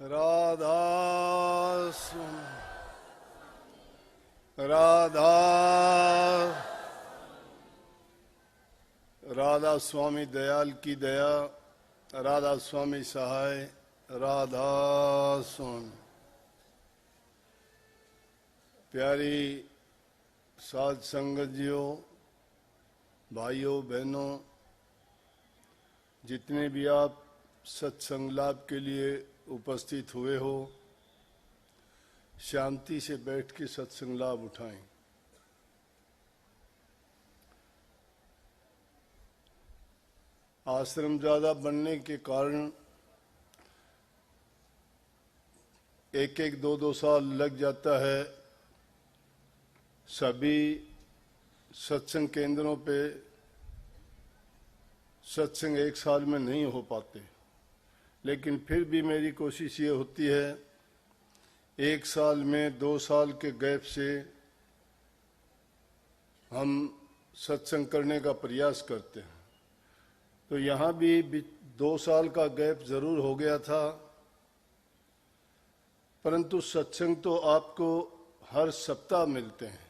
राधा राधा राधा स्वामी दयाल की दया, राधा स्वामी सहाय, राधा स्वामी। प्यारी साध संगत जियो, भाइयों बहनों, जितने भी आप सत्संग लाभ के लिए उपस्थित हुए हो, शांति से बैठ के सत्संग लाभ उठाएं। आश्रम ज्यादा बनने के कारण एक दो साल लग जाता है। सभी सत्संग केंद्रों पे सत्संग एक साल में नहीं हो पाते, लेकिन फिर भी मेरी कोशिश ये होती है, एक साल में 2 साल के गैप से हम सत्संग करने का प्रयास करते हैं। तो यहाँ भी 2 साल का गैप जरूर हो गया था, परंतु सत्संग तो आपको हर सप्ताह मिलते हैं।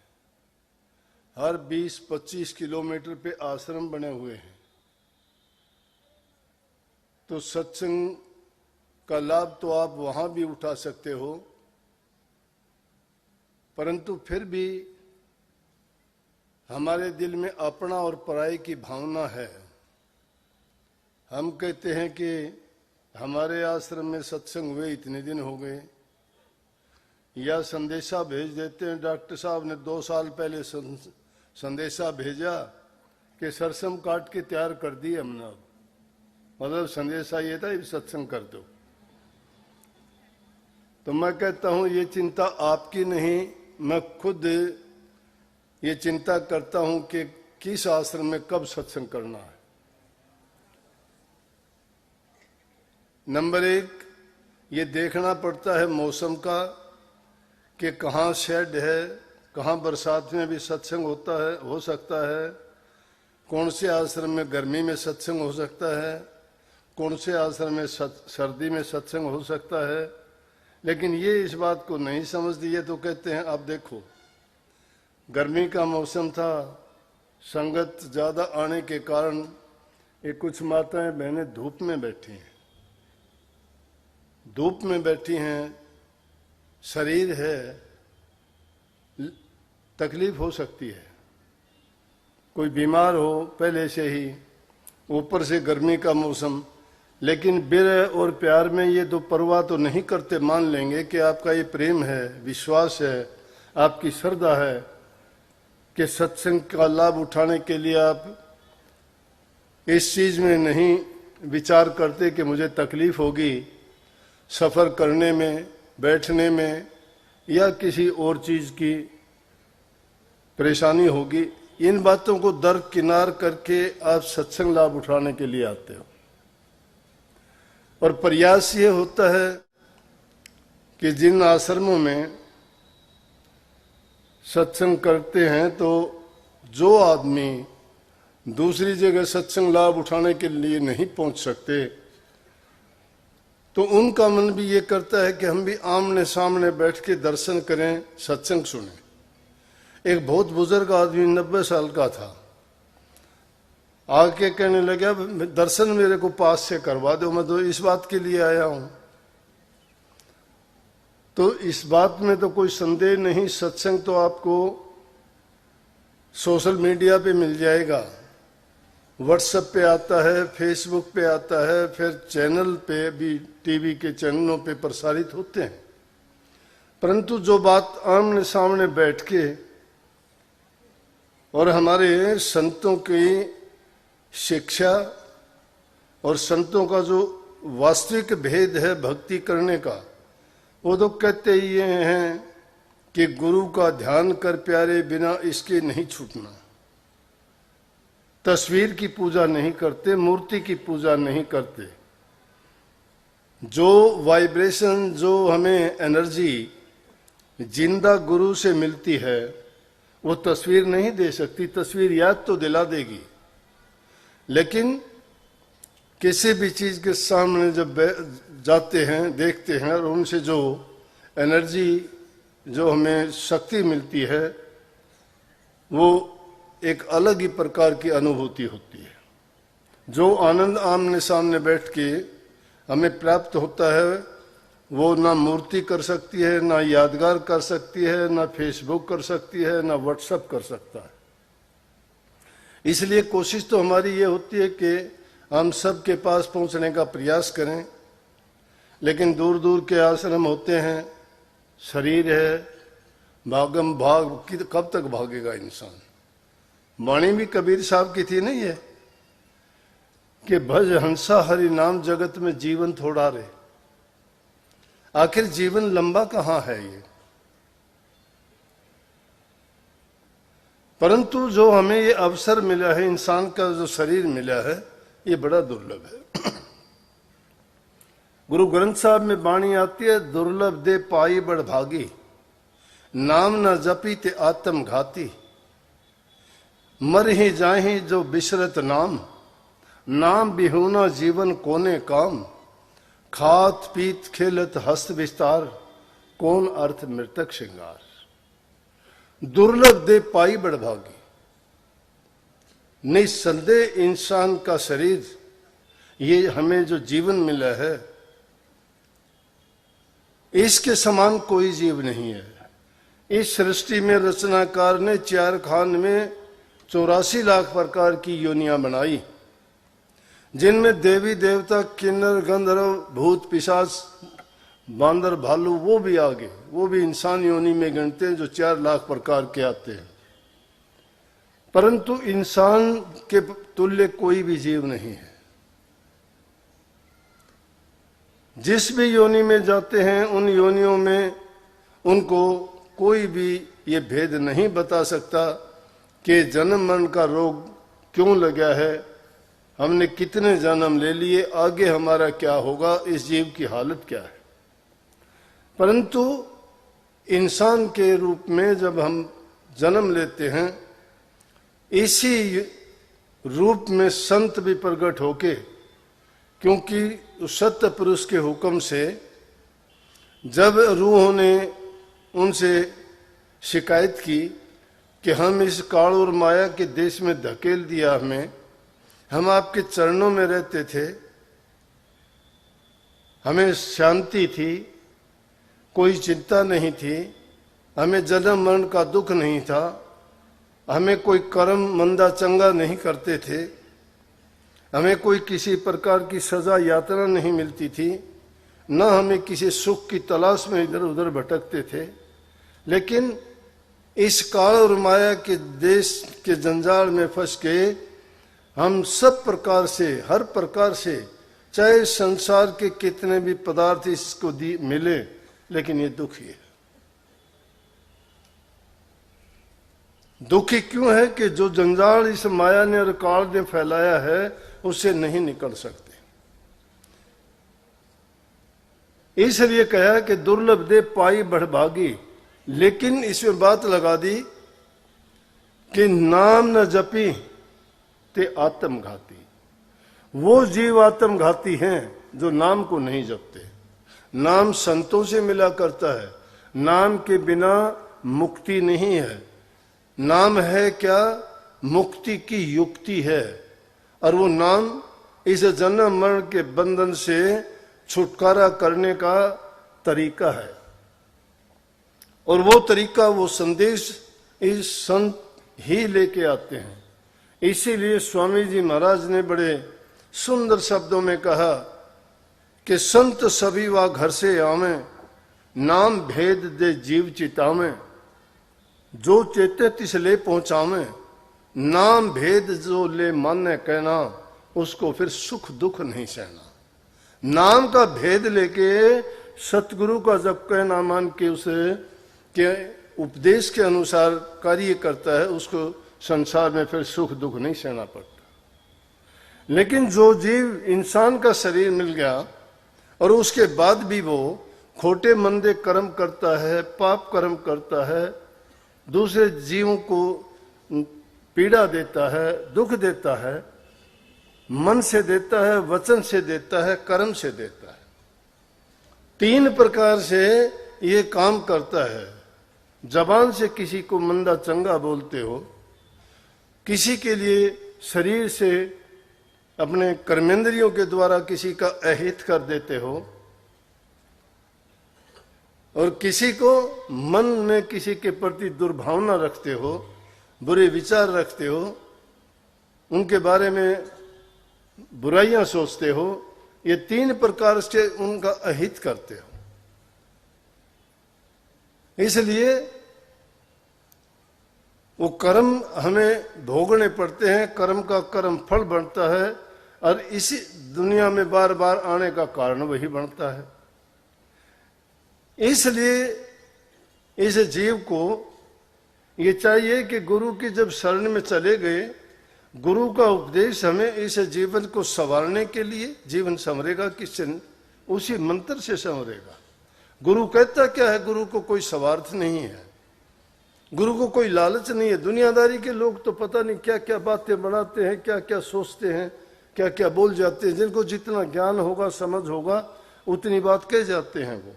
हर 20-25 किलोमीटर पे आश्रम बने हुए हैं, तो सत्संग का लाभ तो आप वहां भी उठा सकते हो, परंतु फिर भी हमारे दिल में अपना और पराई की भावना है। हम कहते हैं कि हमारे आश्रम में सत्संग हुए इतने दिन हो गए, या संदेशा भेज देते हैं, डॉक्टर साहब ने 2 साल पहले संदेशा भेजा कि सरसम काट के तैयार कर दी हमने। मतलब संदेशा ये था सत्संग कर दो। तो मैं कहता हूं ये चिंता आपकी नहीं, मैं खुद ये चिंता करता हूं कि किस आश्रम में कब सत्संग करना है। नंबर 1, ये देखना पड़ता है मौसम का कि कहाँ शेड है, कहाँ बरसात में भी सत्संग होता है, हो सकता है, कौन से आश्रम में गर्मी में सत्संग हो सकता है, कौन से आश्रम में सर्दी में सत्संग हो सकता है। लेकिन ये इस बात को नहीं समझ दिए, तो कहते हैं अब देखो गर्मी का मौसम था, संगत ज्यादा आने के कारण ये कुछ माताएं बहनें धूप में बैठी हैं, धूप में बैठी हैं, शरीर है, तकलीफ हो सकती है। कोई बीमार हो पहले से ही, ऊपर से गर्मी का मौसम। लेकिन बिरह और प्यार में ये दो परवाह तो नहीं करते, मान लेंगे कि आपका ये प्रेम है, विश्वास है, आपकी श्रद्धा है कि सत्संग का लाभ उठाने के लिए आप इस चीज में नहीं विचार करते कि मुझे तकलीफ होगी सफर करने में, बैठने में, या किसी और चीज की परेशानी होगी। इन बातों को दरकिनार करके आप सत्संग लाभ उठाने के लिए आते हो। और प्रयास ये होता है कि जिन आश्रमों में सत्संग करते हैं, तो जो आदमी दूसरी जगह सत्संग लाभ उठाने के लिए नहीं पहुंच सकते, तो उनका मन भी ये करता है कि हम भी आमने सामने बैठ के दर्शन करें, सत्संग सुने। एक बहुत बुजुर्ग आदमी 90 साल का था, आके कहने लगा दर्शन मेरे को पास से करवा दो, मैं तो इस बात के लिए आया हूं। तो इस बात में तो कोई संदेह नहीं, सत्संग तो आपको सोशल मीडिया पे मिल जाएगा, व्हाट्सएप पे आता है, फेसबुक पे आता है, फिर चैनल पे भी, टीवी के चैनलों पे प्रसारित होते हैं। परंतु जो बात आमने सामने बैठ के और हमारे संतों की शिक्षा और संतों का जो वास्तविक भेद है भक्ति करने का, वो तो कहते ही ये हैं कि गुरु का ध्यान कर प्यारे, बिना इसके नहीं छूटना। तस्वीर की पूजा नहीं करते, मूर्ति की पूजा नहीं करते। जो वाइब्रेशन, जो हमें एनर्जी जिंदा गुरु से मिलती है, वो तस्वीर नहीं दे सकती। तस्वीर याद तो दिला देगी, लेकिन किसी भी चीज के सामने जब जाते हैं, देखते हैं, और उनसे जो एनर्जी, जो हमें शक्ति मिलती है, वो एक अलग ही प्रकार की अनुभूति होती है। जो आनंद आमने सामने बैठ के हमें प्राप्त होता है, वो ना मूर्ति कर सकती है, ना यादगार कर सकती है, ना फेसबुक कर सकती है, ना व्हाट्सएप कर सकता है। इसलिए कोशिश तो हमारी ये होती है कि हम सब के पास पहुंचने का प्रयास करें, लेकिन दूर दूर के आश्रम होते हैं, शरीर है, भागम भाग, कब तक भागेगा इंसान। वाणी भी कबीर साहब की थी नहीं है कि भज हंसा हरि नाम जगत में जीवन थोड़ा रे। आखिर जीवन लंबा कहाँ है ये। परंतु जो हमें ये अवसर मिला है, इंसान का जो शरीर मिला है, ये बड़ा दुर्लभ है। गुरु ग्रंथ साहब में वाणी आती है, दुर्लभ दे पाई बड़ भागी, नाम न जपी ते आत्म घाती। मर ही जाहि जो बिसरत नाम, नाम बिहुना जीवन कोने काम। खात पीत खेलत हस्त विस्तार, कौन अर्थ मृतक श्रृंगार। दुर्लभ दे पाई बड़ भागी। निस्संदेह इंसान का शरीर, ये हमें जो जीवन मिला है, इसके समान कोई जीव नहीं है। इस सृष्टि में रचनाकार ने 4 खान में 84 लाख प्रकार की योनियां बनाई, जिनमें देवी देवता, किन्नर, गंधर्व, भूत, पिशाच, बांदर, भालू, वो भी आगे, वो भी इंसान योनि में गिनते हैं, जो 4 लाख प्रकार के आते हैं। परंतु इंसान के तुल्य कोई भी जीव नहीं है। जिस भी योनि में जाते हैं, उन योनियों में उनको कोई भी ये भेद नहीं बता सकता कि जन्म मरण का रोग क्यों लगा है, हमने कितने जन्म ले लिए, आगे हमारा क्या होगा, इस जीव की हालत क्या है। परंतु इंसान के रूप में जब हम जन्म लेते हैं, इसी रूप में संत भी प्रकट होके, क्योंकि उस सत्य पुरुष के हुक्म से जब रूहों ने उनसे शिकायत की कि हम इस काल और माया के देश में धकेल दिया, हमें, हम आपके चरणों में रहते थे, हमें शांति थी, कोई चिंता नहीं थी, हमें जन्म मरण का दुख नहीं था, हमें कोई कर्म मंदा चंगा नहीं करते थे, हमें कोई किसी प्रकार की सजा यातना नहीं मिलती थी, न हमें किसी सुख की तलाश में इधर उधर भटकते थे। लेकिन इस काल और माया के देश के जंजाल में फंस के हम सब प्रकार से, हर प्रकार से, चाहे संसार के कितने भी पदार्थ इसको मिले, लेकिन ये दुखी है। दुखी क्यों है कि जो जंजाल इस माया ने और काल ने फैलाया है, उससे नहीं निकल सकते। इसलिए कहा कि दुर्लभ दे पाई बढ़भागी, लेकिन इसमें बात लगा दी कि नाम न जपी ते आत्मघाती। वो जीव आत्मघाती हैं जो नाम को नहीं जपते। नाम संतों से मिला करता है, नाम के बिना मुक्ति नहीं है। नाम है क्या? मुक्ति की युक्ति है, और वो नाम इस जन्म मरण के बंधन से छुटकारा करने का तरीका है। और वो तरीका, वो संदेश इस संत ही लेके आते हैं। इसीलिए स्वामी जी महाराज ने बड़े सुंदर शब्दों में कहा कि संत सभी वा घर से आवे, नाम भेद दे जीव चितावे, जो चेते तिस ले पहुंचावे, नाम भेद जो ले माने कहना, उसको फिर सुख दुख नहीं सहना। नाम का भेद लेके सतगुरु का जब कहना मान के उसे के उपदेश के अनुसार कार्य करता है, उसको संसार में फिर सुख दुख नहीं सहना पड़ता। लेकिन जो जीव इंसान का शरीर मिल गया और उसके बाद भी वो खोटे मंदे कर्म करता है, पाप कर्म करता है, दूसरे जीवों को पीड़ा देता है, दुख देता है, मन से देता है, वचन से देता है, कर्म से देता है। 3 प्रकार से ये काम करता है। जबान से किसी को मंदा चंगा बोलते हो, किसी के लिए शरीर से अपने कर्मेंद्रियों के द्वारा किसी का अहित कर देते हो, और किसी को मन में किसी के प्रति दुर्भावना रखते हो, बुरे विचार रखते हो, उनके बारे में बुराइयां सोचते हो। ये 3 प्रकार से उनका अहित करते हो। इसलिए वो कर्म हमें भोगने पड़ते हैं, कर्म का कर्म फल बनता है, और इसी दुनिया में बार बार आने का कारण वही बनता है। इसलिए इस जीव को ये चाहिए कि गुरु की जब शरण में चले गए, गुरु का उपदेश हमें इस जीवन को संवारने के लिए, जीवन संवरेगा किससे? उसी मंत्र से संवरेगा। गुरु कहता क्या है? गुरु को कोई स्वार्थ नहीं है, गुरु को कोई लालच नहीं है। दुनियादारी के लोग तो पता नहीं क्या क्या बातें बनाते हैं, क्या क्या सोचते हैं, क्या क्या बोल जाते हैं। जिनको जितना ज्ञान होगा, समझ होगा, उतनी बात कह जाते हैं वो।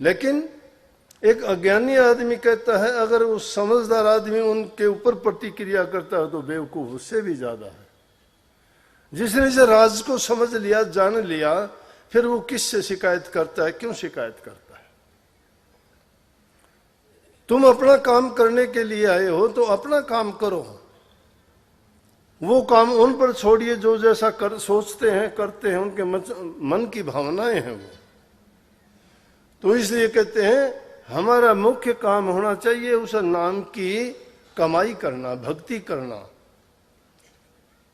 लेकिन एक अज्ञानी आदमी कहता है, अगर वो समझदार आदमी उनके ऊपर प्रतिक्रिया करता है तो बेवकूफ उससे भी ज्यादा है। जिसने इस राज को समझ लिया, जान लिया, फिर वो किससे शिकायत करता है? क्यों शिकायत करता है? तुम अपना काम करने के लिए आए हो तो अपना काम करो, वो काम उन पर छोड़िए जो जैसा सोचते हैं, करते हैं, उनके मन की भावनाएं हैं वो। तो इसलिए कहते हैं हमारा मुख्य काम होना चाहिए उस नाम की कमाई करना, भक्ति करना।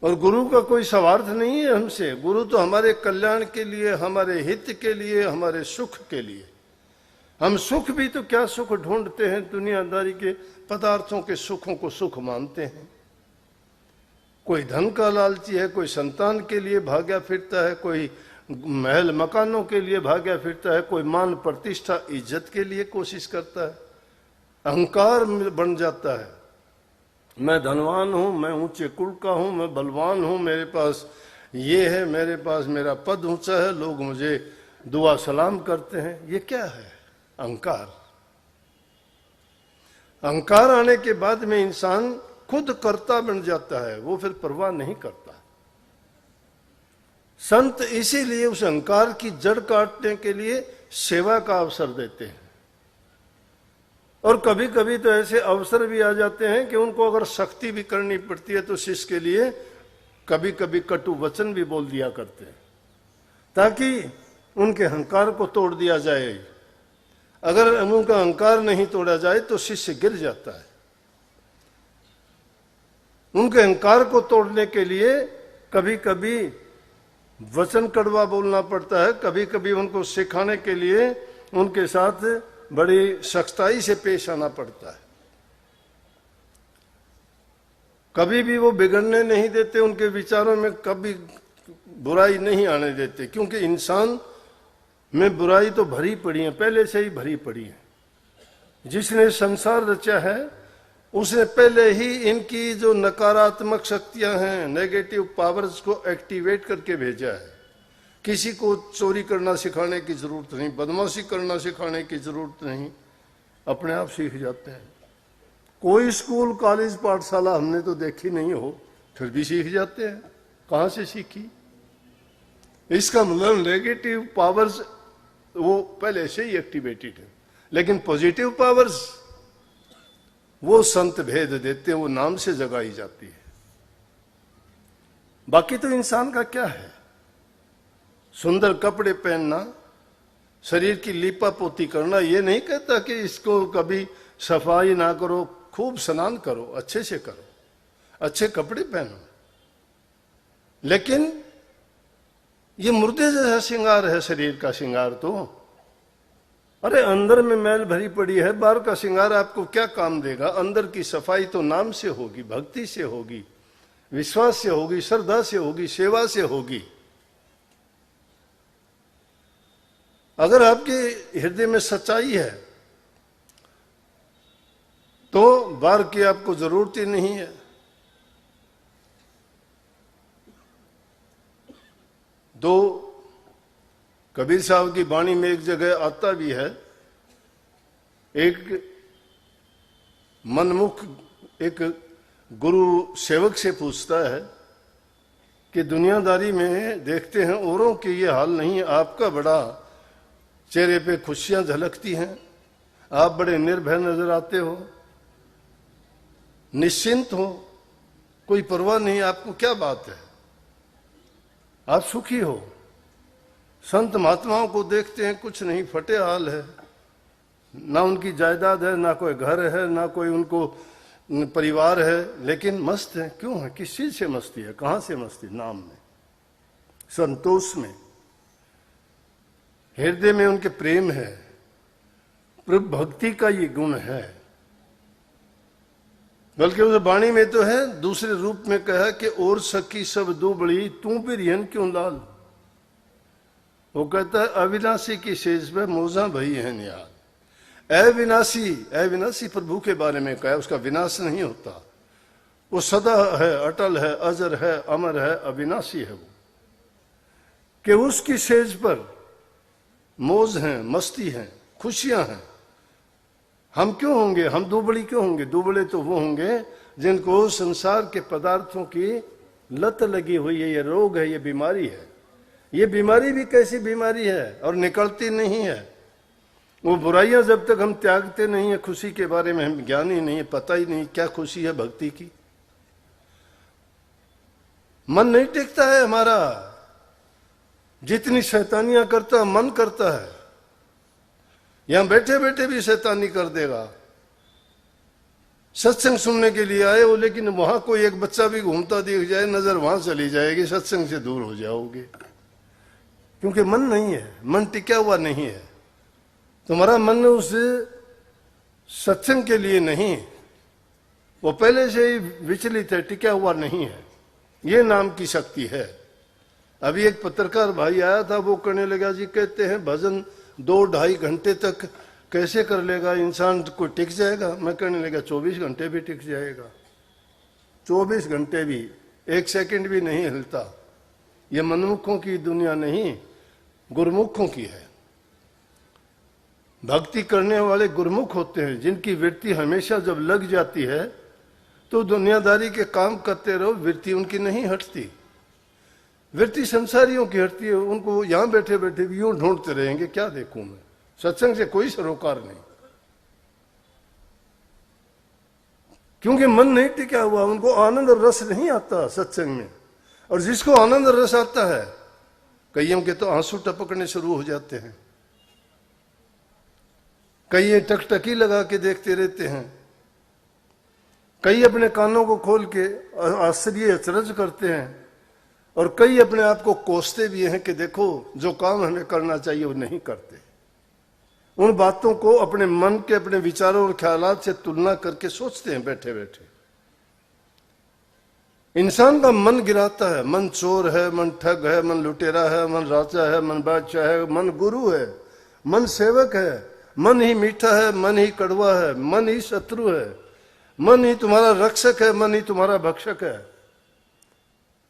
और गुरु का कोई स्वार्थ नहीं है हमसे। गुरु तो हमारे कल्याण के लिए, हमारे हित के लिए, हमारे सुख के लिए। हम सुख भी तो क्या सुख ढूंढते हैं, दुनियादारी के पदार्थों के सुखों को सुख मानते हैं। कोई धन का लालची है, कोई संतान के लिए भाग्या फिरता है, कोई महल मकानों के लिए भाग्या फिरता है, कोई मान प्रतिष्ठा इज्जत के लिए कोशिश करता है। अहंकार बन जाता है, मैं धनवान हूं, मैं ऊंचे कुल का हूं, मैं बलवान हूं, मेरे पास ये है, मेरे पास मेरा पद ऊंचा है, लोग मुझे दुआ सलाम करते हैं। ये क्या है? अहंकार। अहंकार आने के बाद में इंसान खुद कर्ता बन जाता है, वो फिर परवाह नहीं करता। संत इसीलिए उस अहंकार की जड़ काटने के लिए सेवा का अवसर देते हैं। और कभी कभी तो ऐसे अवसर भी आ जाते हैं कि उनको अगर सख्ती भी करनी पड़ती है तो शिष्य के लिए कभी कभी कटु वचन भी बोल दिया करते हैं, ताकि उनके अहंकार को तोड़ दिया जाए। अगर उनका अहंकार नहीं तोड़ा जाए तो शिष्य गिर जाता है। उनके अहंकार को तोड़ने के लिए कभी कभी वचन कड़वा बोलना पड़ता है, कभी कभी उनको सिखाने के लिए उनके साथ बड़ी सख्ताई से पेश आना पड़ता है। कभी भी वो बिगड़ने नहीं देते, उनके विचारों में कभी बुराई नहीं आने देते, क्योंकि इंसान में बुराई तो भरी पड़ी है, पहले से ही भरी पड़ी है। जिसने संसार रचा है उसने पहले ही इनकी जो नकारात्मक शक्तियां हैं, नेगेटिव पावर्स को एक्टिवेट करके भेजा है। किसी को चोरी करना सिखाने की जरूरत नहीं, बदमाशी करना सिखाने की जरूरत नहीं, अपने आप सीख जाते हैं। कोई स्कूल, कॉलेज, पाठशाला हमने तो देखी नहीं हो, फिर भी सीख जाते हैं। कहां से सीखी? इसका मतलब नेगेटिव पावर्स वो पहले से ही एक्टिवेटेड है, लेकिन पॉजिटिव पावर्स वो संत भेद देते हैं, वो नाम से जगाई जाती है। बाकी तो इंसान का क्या है? सुंदर कपड़े पहनना, शरीर की लीपा पोती करना। ये नहीं कहता कि इसको कभी सफाई ना करो, खूब स्नान करो, अच्छे से करो, अच्छे कपड़े पहनो, लेकिन ये मुर्दे जैसा श्रृंगार है शरीर का श्रृंगार तो। अरे अंदर में मैल भरी पड़ी है, बाहर का श्रृंगार आपको क्या काम देगा? अंदर की सफाई तो नाम से होगी, भक्ति से होगी, विश्वास से होगी, श्रद्धा से होगी, सेवा से होगी। अगर आपके हृदय में सच्चाई है तो बाहर की आपको जरूरत ही नहीं है। दो कबीर साहब की वाणी में एक जगह आता भी है, एक मनमुख एक गुरु सेवक से पूछता है कि दुनियादारी में देखते हैं औरों के ये हाल नहीं है, आपका बड़ा चेहरे पे खुशियां झलकती हैं, आप बड़े निर्भय नजर आते हो, निश्चिंत हो, कोई परवाह नहीं, आपको क्या बात है, आप सुखी हो। संत महात्माओं को देखते हैं कुछ नहीं, फटे हाल है, ना उनकी जायदाद है, ना कोई घर है, ना कोई उनको परिवार है, लेकिन मस्त है। क्यों है? किस चीज से मस्ती है? कहां से मस्ती? नाम में, संतोष में, हृदय में उनके प्रेम है, प्रभु भक्ति का ये गुण है। बल्कि उस वाणी में तो है, दूसरे रूप में कहा कि और सखी सब दुबड़ी तू भी रिहन क्यों लाल। वो कहता है अविनाशी की शेष पे मोजा भई है नियाल। अविनाशी, अविनाशी प्रभु के बारे में कहा, उसका विनाश नहीं होता, वो सदा है, अटल है, अजर है, अमर है, अविनाशी है वो, कि उसकी सेज पर मौज है, मस्ती है, खुशियां हैं। हम क्यों होंगे? हम दुबड़ी क्यों होंगे? दुबड़े तो वो होंगे जिनको संसार के पदार्थों की लत लगी हुई है, ये रोग है, ये बीमारी है। ये बीमारी भी कैसी बीमारी है और निकलती नहीं है। वो बुराइयां जब तक हम त्यागते नहीं है, खुशी के बारे में हम ज्ञान ही नहीं है, पता ही नहीं क्या खुशी है भक्ति की, मन नहीं टिकता है हमारा। जितनी शैतानियां करता मन करता है, यहां बैठे बैठे भी शैतानी कर देगा। सत्संग सुनने के लिए आए हो, लेकिन वहां कोई एक बच्चा भी घूमता दिख जाए, नजर वहां चली जाएगी, सत्संग से दूर हो जाओगे, क्योंकि मन नहीं है, मन टिका हुआ नहीं है। तुम्हारा मन उस सत्संग के लिए नहीं, वो पहले से ही विचलित है, टिका हुआ नहीं है। ये नाम की शक्ति है। अभी एक पत्रकार भाई आया था, वो कहने लगा जी कहते हैं भजन 2-2.5 घंटे तक कैसे कर लेगा इंसान, कोई टिक जाएगा? मैं कहने लगा 24 घंटे भी टिक जाएगा, 24 घंटे भी, 1 सेकंड भी नहीं हिलता। ये मनमुखों की दुनिया नहीं, गुरमुखों की है। भक्ति करने वाले गुरमुख होते हैं, जिनकी वृत्ति हमेशा जब लग जाती है तो दुनियादारी के काम करते रहो, वृत्ति उनकी नहीं हटती। वृत्ति संसारियों की हटती है, उनको यहां बैठे बैठे भी यूं ढूंढते रहेंगे, क्या देखूं मैं, सत्संग से कोई सरोकार नहीं, क्योंकि मन नहीं टिका हुआ, उनको आनंद और रस नहीं आता सत्संग में। और जिसको आनंद और रस आता है, कईयों के तो आंसू टपकने शुरू हो जाते हैं, कई टकटकी लगा के देखते रहते हैं, कई अपने कानों को खोल के आश्चर्य अचरज करते हैं, और कई अपने आप को कोसते भी हैं कि देखो जो काम हमें करना चाहिए वो नहीं करते। उन बातों को अपने मन के, अपने विचारों और ख्यालात से तुलना करके सोचते हैं बैठे बैठे। इंसान का मन गिराता है, मन चोर है, मन ठग है, मन लुटेरा है, मन राजा है, मन बादशाह है, मन गुरु है, मन सेवक है, मन ही मीठा है, मन ही कड़वा है, मन ही शत्रु है, मन ही तुम्हारा रक्षक है, मन ही तुम्हारा भक्षक है।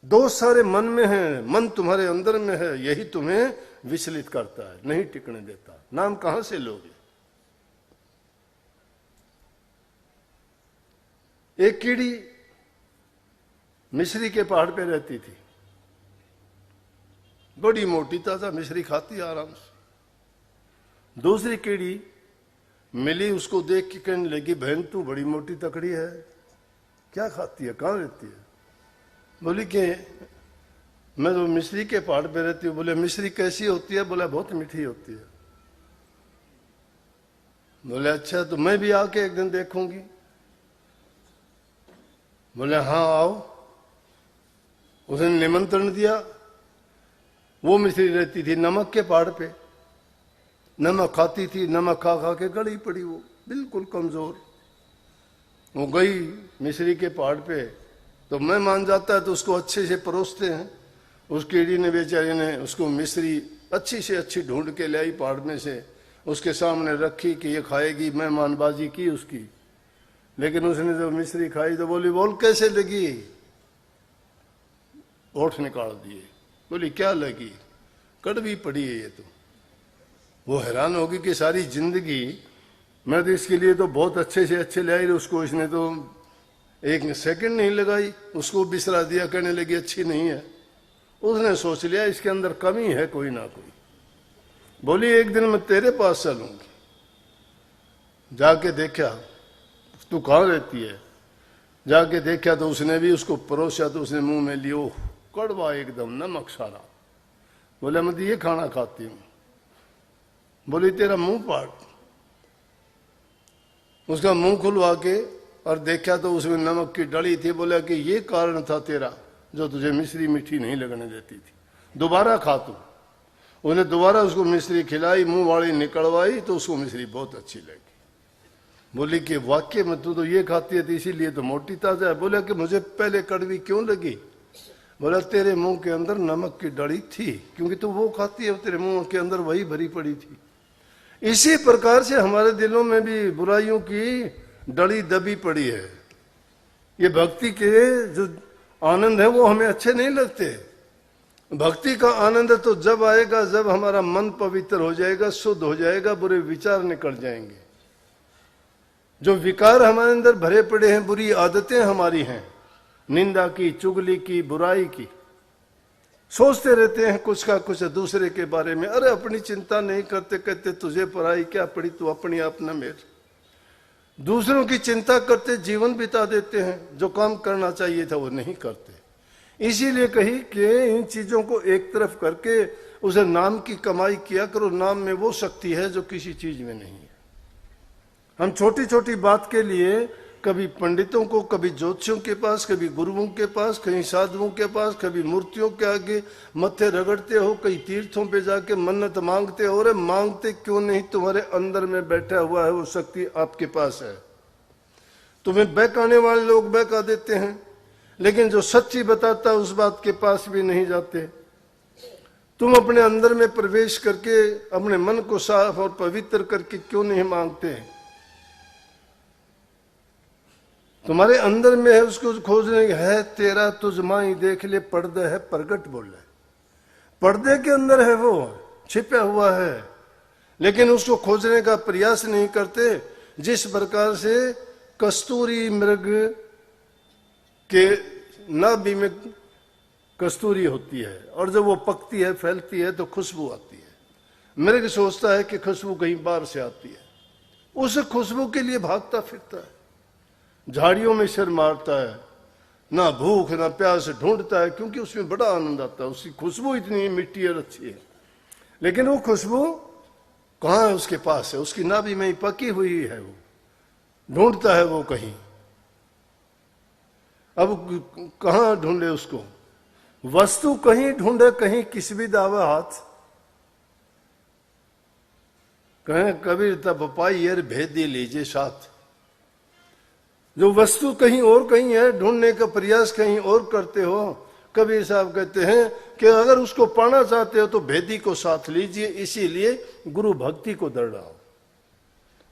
दोष सारे मन में है, मन तुम्हारे अंदर में है, यही तुम्हें विचलित करता है, नहीं टिकने देता। नाम कहां से लोगे? एक कीड़ी मिस्री के पहाड़ पे रहती थी, बड़ी मोटी ताजा मिस्री खाती आराम से। दूसरी कीड़ी मिली, उसको देख के कहने लगी बहन तू बड़ी मोटी तकड़ी है, क्या खाती है, कहां रहती है? बोली कि मैं तो मिस्री के पहाड़ पे रहती हूँ। बोले मिस्री कैसी होती है? बोला बहुत मीठी होती है। बोले अच्छा, तो मैं भी आके एक दिन देखूंगी। बोले हाँ आओ। उसने निमंत्रण दिया। वो मिस्री रहती थी नमक के पहाड़ पे, नमक खाती थी, नमक खा खा के गड़ी पड़ी, वो बिल्कुल कमजोर। वो गई मिस्री के पहाड़ पे, तो मैं मान जाता है तो उसको अच्छे से परोसते हैं। उस कीड़ी ने बेचारी ने उसको मिस्री अच्छी से अच्छी ढूंढ के ले आई पहाड़ में से, उसके सामने रखी कि ये खाएगी, मेहमानबाजी की उसकी। लेकिन उसने जब मिस्री खाई तो बोली बोल कैसे लगी? होठ निकाल दिए। बोली क्या लगी? कड़वी पड़ी है ये तो। वो हैरान होगी कि सारी जिंदगी मैं तो इसके लिए तो बहुत अच्छे से अच्छे लाई, उसको इसने तो एक सेकंड नहीं लगाई, उसको बिसरा दिया, कहने लगी अच्छी नहीं है। उसने सोच लिया इसके अंदर कमी है कोई ना कोई। बोली एक दिन मैं तेरे पास चलूंगी। जाके देखा तू कहाँ रहती है, जाके देखा तो उसने भी उसको परोसा, तो उसने मुंह में लियो, कड़वा एकदम नमक सारा। बोले मैं तो ये खाना खाती हूँ। बोली तेरा मुंह पाट। उसका मुंह खुलवा के और देखा तो उसमें नमक की डली थी। बोला कि ये कारण था तेरा जो तुझे मिश्री मीठी नहीं लगने देती थी, दोबारा खा तू। उसने दोबारा उसको मिश्री खिलाई, मुंह वाली निकलवाई तो उसको मिश्री बहुत अच्छी लगी। बोली कि वाक्य में तू तो ये खाती है तो इसीलिए तो मोटी ताजा है। बोला कि मुझे पहले कड़वी क्यों लगी? बोला तेरे मुंह के अंदर नमक की डली थी, क्योंकि तू वो खाती है, तेरे मुंह के अंदर वही भरी पड़ी थी। इसी प्रकार से हमारे दिलों में भी बुराइयों की डली दबी पड़ी है। ये भक्ति के जो आनंद है वो हमें अच्छे नहीं लगते। भक्ति का आनंद तो जब आएगा जब हमारा मन पवित्र हो जाएगा, शुद्ध हो जाएगा, बुरे विचार निकल जाएंगे। जो विकार हमारे अंदर भरे पड़े हैं, बुरी आदतें हमारी हैं, निंदा की, चुगली की, बुराई की, सोचते रहते हैं कुछ का कुछ दूसरे के बारे में। अरे अपनी चिंता नहीं करते, कहते तुझे पराई क्या पड़ी, तू अपनी आप न मेर। दूसरों की चिंता करते जीवन बिता देते हैं, जो काम करना चाहिए था वो नहीं करते। इसीलिए कही कि इन चीजों को एक तरफ करके उसे नाम की कमाई किया करो। नाम में वो शक्ति है जो किसी चीज में नहीं है। हम छोटी छोटी बात के लिए कभी पंडितों को, कभी ज्योतिषियों के पास, कभी गुरुओं के पास, कहीं साधुओं के पास, कभी मूर्तियों के आगे मत्थे रगड़ते हो, कई तीर्थों पे जाके मन्नत मांगते हो। अरे मांगते क्यों नहीं? तुम्हारे अंदर में बैठा हुआ है वो शक्ति आपके पास है। तुम्हें बहकाने वाले लोग बहका देते हैं, लेकिन जो सच्ची बताता है उस बात के पास भी नहीं जाते। तुम अपने अंदर में प्रवेश करके अपने मन को साफ और पवित्र करके क्यों नहीं मांगते? तुम्हारे अंदर में है, उसको खोजने है। तेरा तुझ माई देख ले पर्दे है प्रगट बोल रहे। पर्दे के अंदर है, वो छिपा हुआ है, लेकिन उसको खोजने का प्रयास नहीं करते। जिस प्रकार से कस्तूरी मृग के नाभि में कस्तूरी होती है और जब वो पकती है, फैलती है तो खुशबू आती है। मृग सोचता है कि खुशबू कहीं बाहर से आती है, उस खुशबू के लिए भागता फिरता है, झाड़ियों में सिर मारता है, ना भूख ना प्यास ढूंढता है, क्योंकि उसमें बड़ा आनंद आता है। उसकी खुशबू इतनी मिट्टी और अच्छी है, लेकिन वो खुशबू कहाँ है? उसके पास है, उसकी नाभि में ही पकी हुई है। वो ढूंढता है वो कहीं। अब कहाँ ढूंढे उसको? वस्तु कहीं ढूंढे, कहीं किस भी दावा हाथ। कहें कबीर तब पाई यार भेदी लीजिए साथ। जो वस्तु कहीं और कहीं है, ढूंढने का प्रयास कहीं और करते हो। कबीर साहब कहते हैं कि अगर उसको पाना चाहते हो तो भेदी को साथ लीजिए। इसीलिए गुरु भक्ति को दौड़ाओ,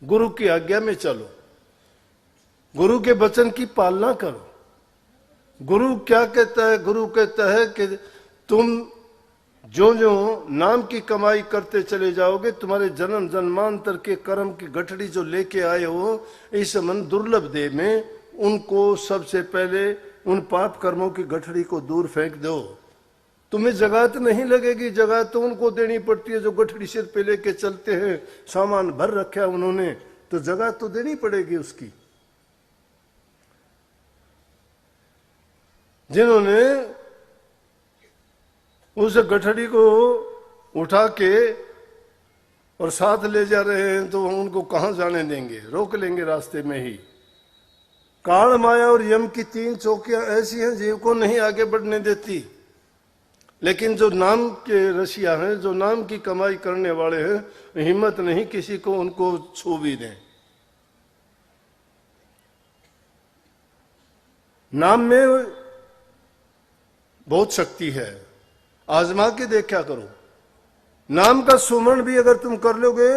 गुरु की आज्ञा में चलो, गुरु के वचन की पालना करो। गुरु क्या कहता है? गुरु कहता है कि तुम जो जो नाम की कमाई करते चले जाओगे, तुम्हारे जन्म जन्मांतर के कर्म की गठड़ी जो लेके आए हो इस मन दुर्लभ देह में, उनको सबसे पहले उन पाप कर्मों की गठड़ी को दूर फेंक दो। तुम्हें जगत नहीं लगेगी। जगत तो उनको देनी पड़ती है जो गठड़ी सिर पे लेके चलते हैं। सामान भर रखा है उन्होंने, तो जगत तो देनी पड़ेगी उसकी। जिन्होंने उस गठड़ी को उठा के और साथ ले जा रहे हैं तो उनको कहां जाने देंगे? रोक लेंगे रास्ते में ही। काल, माया और यम की तीन चौकियां ऐसी हैं जीव को नहीं आगे बढ़ने देती। लेकिन जो नाम के रसिया हैं, जो नाम की कमाई करने वाले हैं, हिम्मत नहीं किसी को उनको छू भी दें। नाम में बहुत शक्ति है, आजमा के देखा करो। नाम का सुमरण भी अगर तुम कर लोगे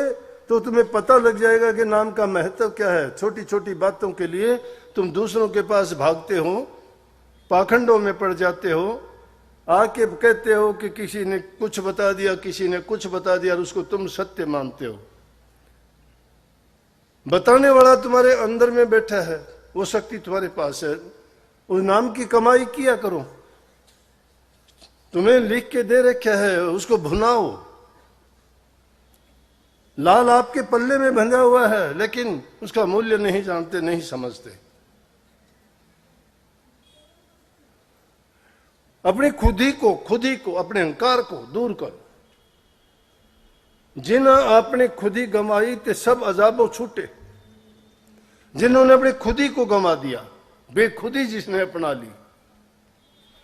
तो तुम्हें पता लग जाएगा कि नाम का महत्व क्या है। छोटी छोटी बातों के लिए तुम दूसरों के पास भागते हो, पाखंडों में पड़ जाते हो, आके कहते हो कि किसी ने कुछ बता दिया, किसी ने कुछ बता दिया, और उसको तुम सत्य मानते हो। बताने वाला तुम्हारे अंदर में बैठा है, वो शक्ति तुम्हारे पास है। उस नाम की कमाई किया करो। तुम्हें लिख के दे रखा है, उसको भुनाओ। लाल आपके पल्ले में बंधा हुआ है, लेकिन उसका मूल्य नहीं जानते, नहीं समझते। अपनी खुद ही को अपने अहंकार को दूर करो। जिन आपने खुद ही गंवाई ते सब अजाबों छूटे। जिन्होंने अपने खुद ही को गंवा दिया, बेखुदी जिसने अपना ली,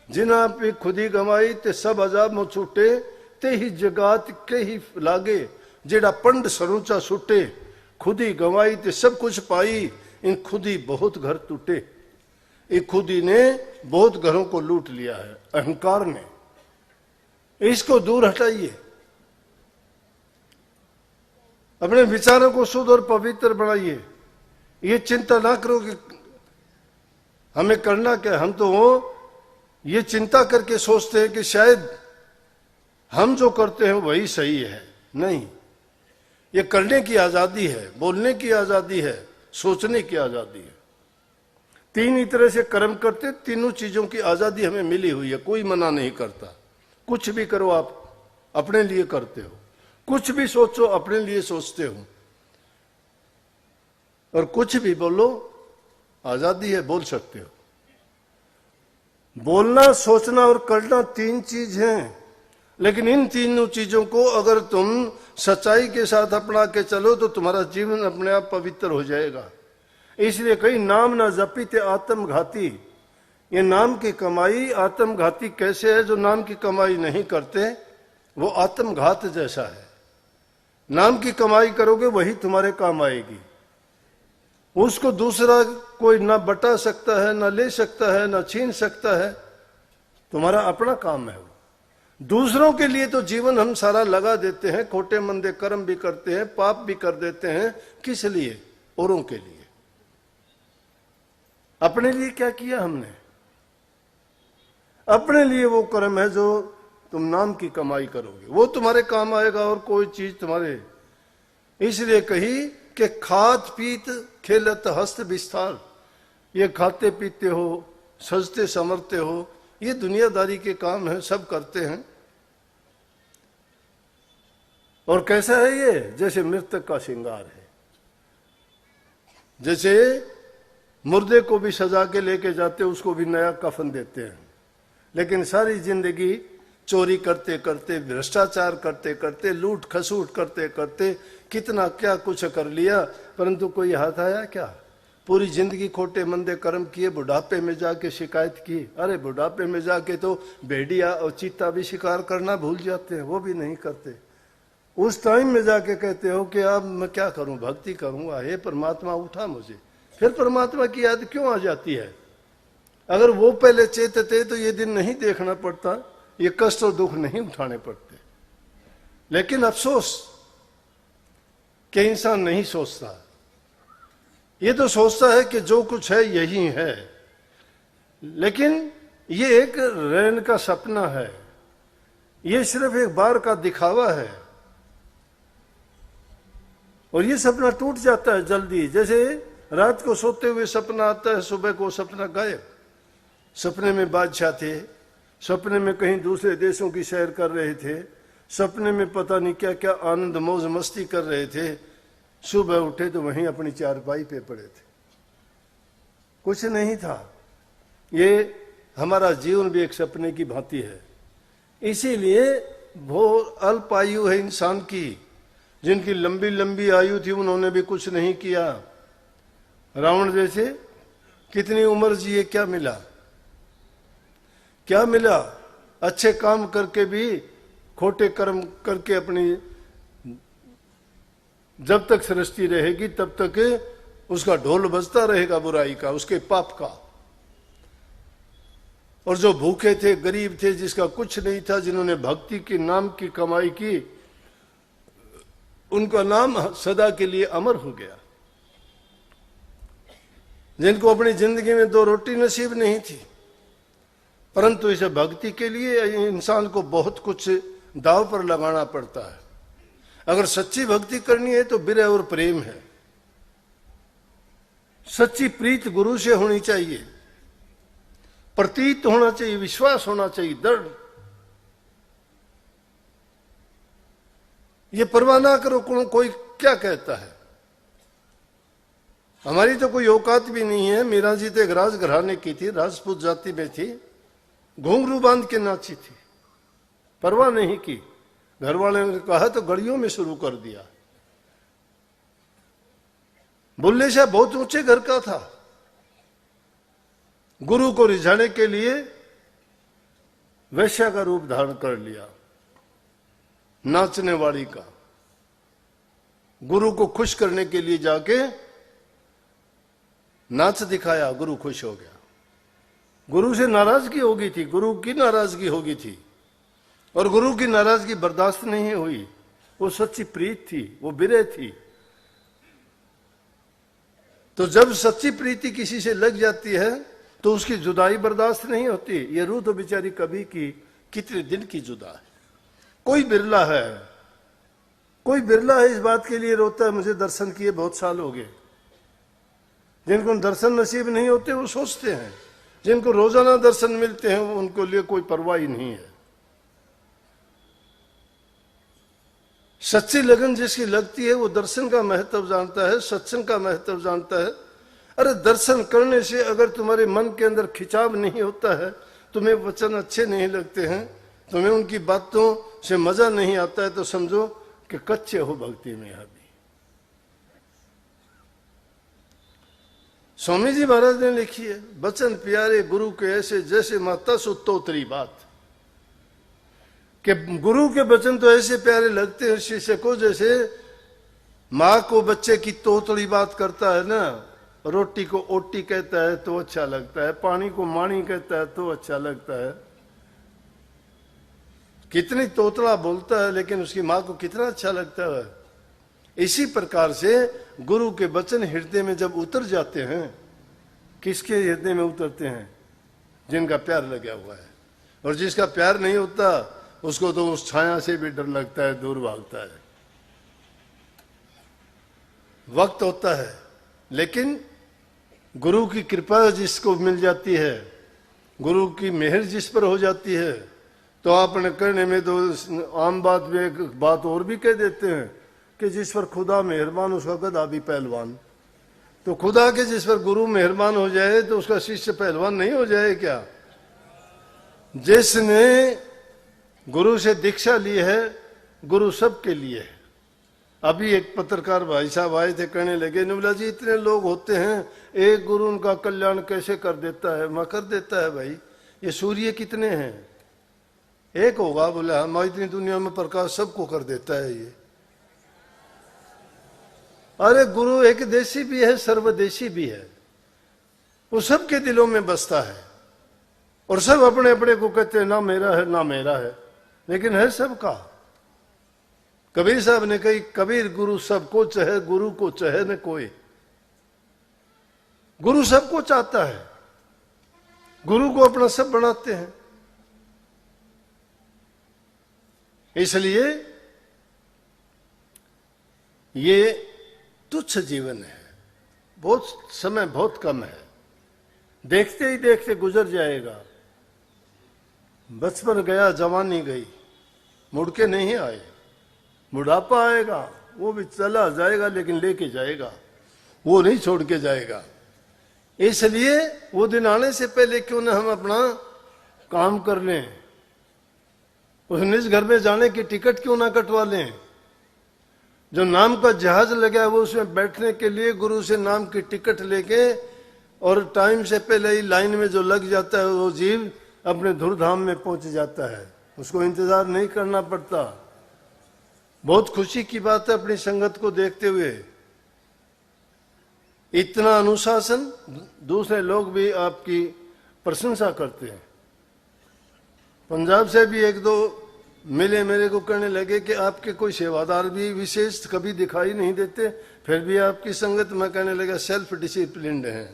जिन आपने खुद ही गंवाई ते सब अजाबों छूटे, ते ही जगात के ही लागे, जेड़ा पंड सरूचा छूटे। खुद ही गंवाई ते सब कुछ पाई, इन खुद ही बहुत घर टूटे। ये खुद ही ने बहुत घरों को लूट लिया है, अहंकार ने। इसको दूर हटाइए। अपने विचारों को शुद्ध और पवित्र बनाइए। ये चिंता ना करो कि हमें करना क्या। हम तो ये चिंता करके सोचते हैं कि शायद हम जो करते हैं वही सही है। नहीं, ये करने की आजादी है, बोलने की आजादी है, सोचने की आजादी है। तीन ही तरह से कर्म करते, तीनों चीजों की आजादी हमें मिली हुई है, कोई मना नहीं करता। कुछ भी करो आप अपने लिए करते हो, कुछ भी सोचो अपने लिए सोचते हो, और कुछ भी बोलो, आजादी है, बोल सकते हो। बोलना, सोचना और करना तीन चीज हैं, लेकिन इन तीनों चीजों को अगर तुम सच्चाई के साथ अपना के चलो तो तुम्हारा जीवन अपने आप पवित्र हो जाएगा। इसलिए कई नाम ना जपीते आत्मघाती। ये नाम की कमाई आत्मघाती कैसे है? जो नाम की कमाई नहीं करते वो आत्मघात जैसा है। नाम की कमाई करोगे वही तुम्हारे काम आएगी। उसको दूसरा कोई ना बटा सकता है, ना ले सकता है, ना छीन सकता है। तुम्हारा अपना काम है वो। दूसरों के लिए तो जीवन हम सारा लगा देते हैं, खोटे मंदे कर्म भी करते हैं, पाप भी कर देते हैं। किस लिए? औरों के लिए। अपने लिए क्या किया हमने? अपने लिए वो कर्म है जो तुम नाम की कमाई करोगे, वो तुम्हारे काम आएगा, और कोई चीज तुम्हारे। इसलिए कही कि खात पीत खेलत हस्त विस्तार। ये खाते पीते हो, सजते संवरते हो, ये दुनियादारी के काम है, सब करते हैं। और कैसा है ये? जैसे मृतक का श्रृंगार है। जैसे मुर्दे को भी सजा के लेके जाते, उसको भी नया कफन देते हैं। लेकिन सारी जिंदगी चोरी करते करते, भ्रष्टाचार करते करते, लूट खसूट करते करते कितना क्या कुछ कर लिया, परंतु कोई हाथ आया क्या? पूरी जिंदगी खोटे मंदे कर्म किए, बुढ़ापे में जाके शिकायत की। अरे बुढ़ापे में जाके तो भेड़िया और चीता भी शिकार करना भूल जाते हैं, वो भी नहीं करते। उस टाइम में जाके कहते हो कि अब मैं क्या करूं, भक्ति करूंगा, हे परमात्मा उठा मुझे। फिर परमात्मा की याद क्यों आ जाती है? अगर वो पहले चेतते तो ये दिन नहीं देखना पड़ता, ये कष्ट और दुख नहीं उठाने पड़ते। लेकिन अफसोस कि इंसान नहीं सोचता। ये तो सोचता है कि जो कुछ है यही है, लेकिन ये एक रैन का सपना है, ये सिर्फ एक बार का दिखावा है, और ये सपना टूट जाता है जल्दी। जैसे रात को सोते हुए सपना आता है, सुबह को सपना गायब। सपने में बादशाह थे, सपने में कहीं दूसरे देशों की सैर कर रहे थे, सपने में पता नहीं क्या क्या आनंद मौज मस्ती कर रहे थे। सुबह उठे तो वहीं अपनी चारपाई पे पड़े थे, कुछ नहीं था। ये हमारा जीवन भी एक सपने की भांति है। इसीलिए वो अल्प आयु है इंसान की। जिनकी लंबी लंबी आयु थी उन्होंने भी कुछ नहीं किया। रावण जैसे कितनी उम्र जिए, क्या मिला? क्या मिला? अच्छे काम करके भी खोटे कर्म करके अपनी, जब तक सृष्टि रहेगी तब तक उसका ढोल बजता रहेगा बुराई का, उसके पाप का। और जो भूखे थे, गरीब थे, जिसका कुछ नहीं था, जिन्होंने भक्ति के नाम की कमाई की, उनका नाम सदा के लिए अमर हो गया। जिनको अपनी जिंदगी में दो रोटी नसीब नहीं थी, परंतु इसे भक्ति के लिए इंसान को बहुत कुछ दांव पर लगाना पड़ता है। अगर सच्ची भक्ति करनी है तो विरह और प्रेम है, सच्ची प्रीत गुरु से होनी चाहिए, प्रतीत होना चाहिए, विश्वास होना चाहिए, दृढ़। ये परवाह ना करो कोई क्या कहता है। हमारी तो कोई औकात भी नहीं है। मीरा जी तो एक राजघराने की थी, राजपूत जाति में थी, घुंघरू बांध के नाची थी, परवाह नहीं की। घर वाले ने कहा तो गलियों में शुरू कर दिया। बुल्ले शाह बहुत ऊंचे घर का था। गुरु को रिझाने के लिए वैश्या का रूप धारण कर लिया, नाचने वाली का। गुरु को खुश करने के लिए जाके नाच दिखाया, गुरु खुश हो गया। गुरु से नाराजगी हो गई थी, गुरु की नाराजगी हो गई थी, और गुरु की नाराजगी बर्दाश्त नहीं हुई। वो सच्ची प्रीत थी, वो विरह थी। तो जब सच्ची प्रीति किसी से लग जाती है तो उसकी जुदाई बर्दाश्त नहीं होती। ये रूह तो बेचारी कभी की कितने दिन की जुदा है। कोई बिरला है, कोई बिरला है इस बात के लिए रोता है मुझे दर्शन किए बहुत साल हो गए। जिनको दर्शन नसीब नहीं होते वो सोचते हैं, जिनको रोजाना दर्शन मिलते हैं वो उनको लिए कोई परवाह ही नहीं है। सच्ची लगन जिसकी लगती है वो दर्शन का महत्व जानता है, सत्संग का महत्व जानता है। अरे दर्शन करने से अगर तुम्हारे मन के अंदर खिंचाव नहीं होता है, तुम्हें वचन अच्छे नहीं लगते हैं, तुम्हें उनकी बातों से मजा नहीं आता है, तो समझो कि कच्चे हो भक्ति में। अभी स्वामी जी महाराज ने लिखी है, वचन प्यारे गुरु के ऐसे जैसे माता सुतोतरी बात, कि गुरु के वचन तो ऐसे प्यारे लगते हैं शिष्य को जैसे माँ को बच्चे की तोतड़ी बात करता है ना। रोटी को ओटी कहता है तो अच्छा लगता है, पानी को मानी कहता है तो अच्छा लगता है। कितनी तोतला बोलता है लेकिन उसकी माँ को कितना अच्छा लगता है। इसी प्रकार से गुरु के वचन हृदय में जब उतर जाते हैं, किसके हृदय में उतरते हैं? जिनका प्यार लगा हुआ है। और जिसका प्यार नहीं होता उसको तो उस छाया से भी डर लगता है, दूर भागता है। वक्त होता है, लेकिन गुरु की कृपा जिसको मिल जाती है, गुरु की मेहर जिस पर हो जाती है, तो आपने कहने में तो आम बात में एक बात और भी कह देते हैं कि जिस पर खुदा मेहरबान उसका गधा भी पहलवान। तो खुदा के जिस पर गुरु मेहरबान हो जाए तो उसका शिष्य पहलवान नहीं हो जाए क्या? जिसने गुरु से दीक्षा ली है, गुरु सबके लिए है। अभी एक पत्रकार भाई साहब आए थे, कहने लगे निवला जी इतने लोग होते हैं, एक गुरु उनका कल्याण कैसे कर देता है? मैं कर देता है भाई, ये सूर्य कितने हैं? एक होगा। बोला हम इतनी दुनिया में प्रकाश सबको कर देता है ये। अरे गुरु एक देशी भी है, सर्वदेशी भी है, वो सबके दिलों में बसता है, और सब अपने अपने को कहते हैं ना मेरा है ना मेरा है, लेकिन है सबका। कबीर साहब ने कही, कबीर गुरु सबको चाहे, गुरु को चाहे न कोई। गुरु सबको चाहता है, गुरु को अपना सब बनाते हैं। इसलिए ये तुच्छ जीवन है, बहुत समय बहुत कम है, देखते ही देखते गुजर जाएगा। बचपन गया, जवानी गई, मुड़ के नहीं आए। बुढ़ापा आएगा, वो भी चला जाएगा लेकिन लेके जाएगा, वो नहीं छोड़ के जाएगा। इसलिए वो दिन आने से पहले क्यों ना हम अपना काम कर लें, उस निज घर में जाने की टिकट क्यों ना कटवा लें। जो नाम का जहाज लगा है वो उसमें बैठने के लिए गुरु से नाम की टिकट लेके, और टाइम से पहले ही लाइन में जो लग जाता है वो जीव अपने धुरधाम में पहुंच जाता है, उसको इंतजार नहीं करना पड़ता। बहुत खुशी की बात है अपनी संगत को देखते हुए। इतना अनुशासन, दूसरे लोग भी आपकी प्रशंसा करते हैं। पंजाब से भी एक दो मिले, मेरे को कहने लगे कि आपके कोई सेवादार भी विशेष कभी दिखाई नहीं देते, फिर भी आपकी संगत। मैं कहने लगा सेल्फ डिसिप्लिन्ड है,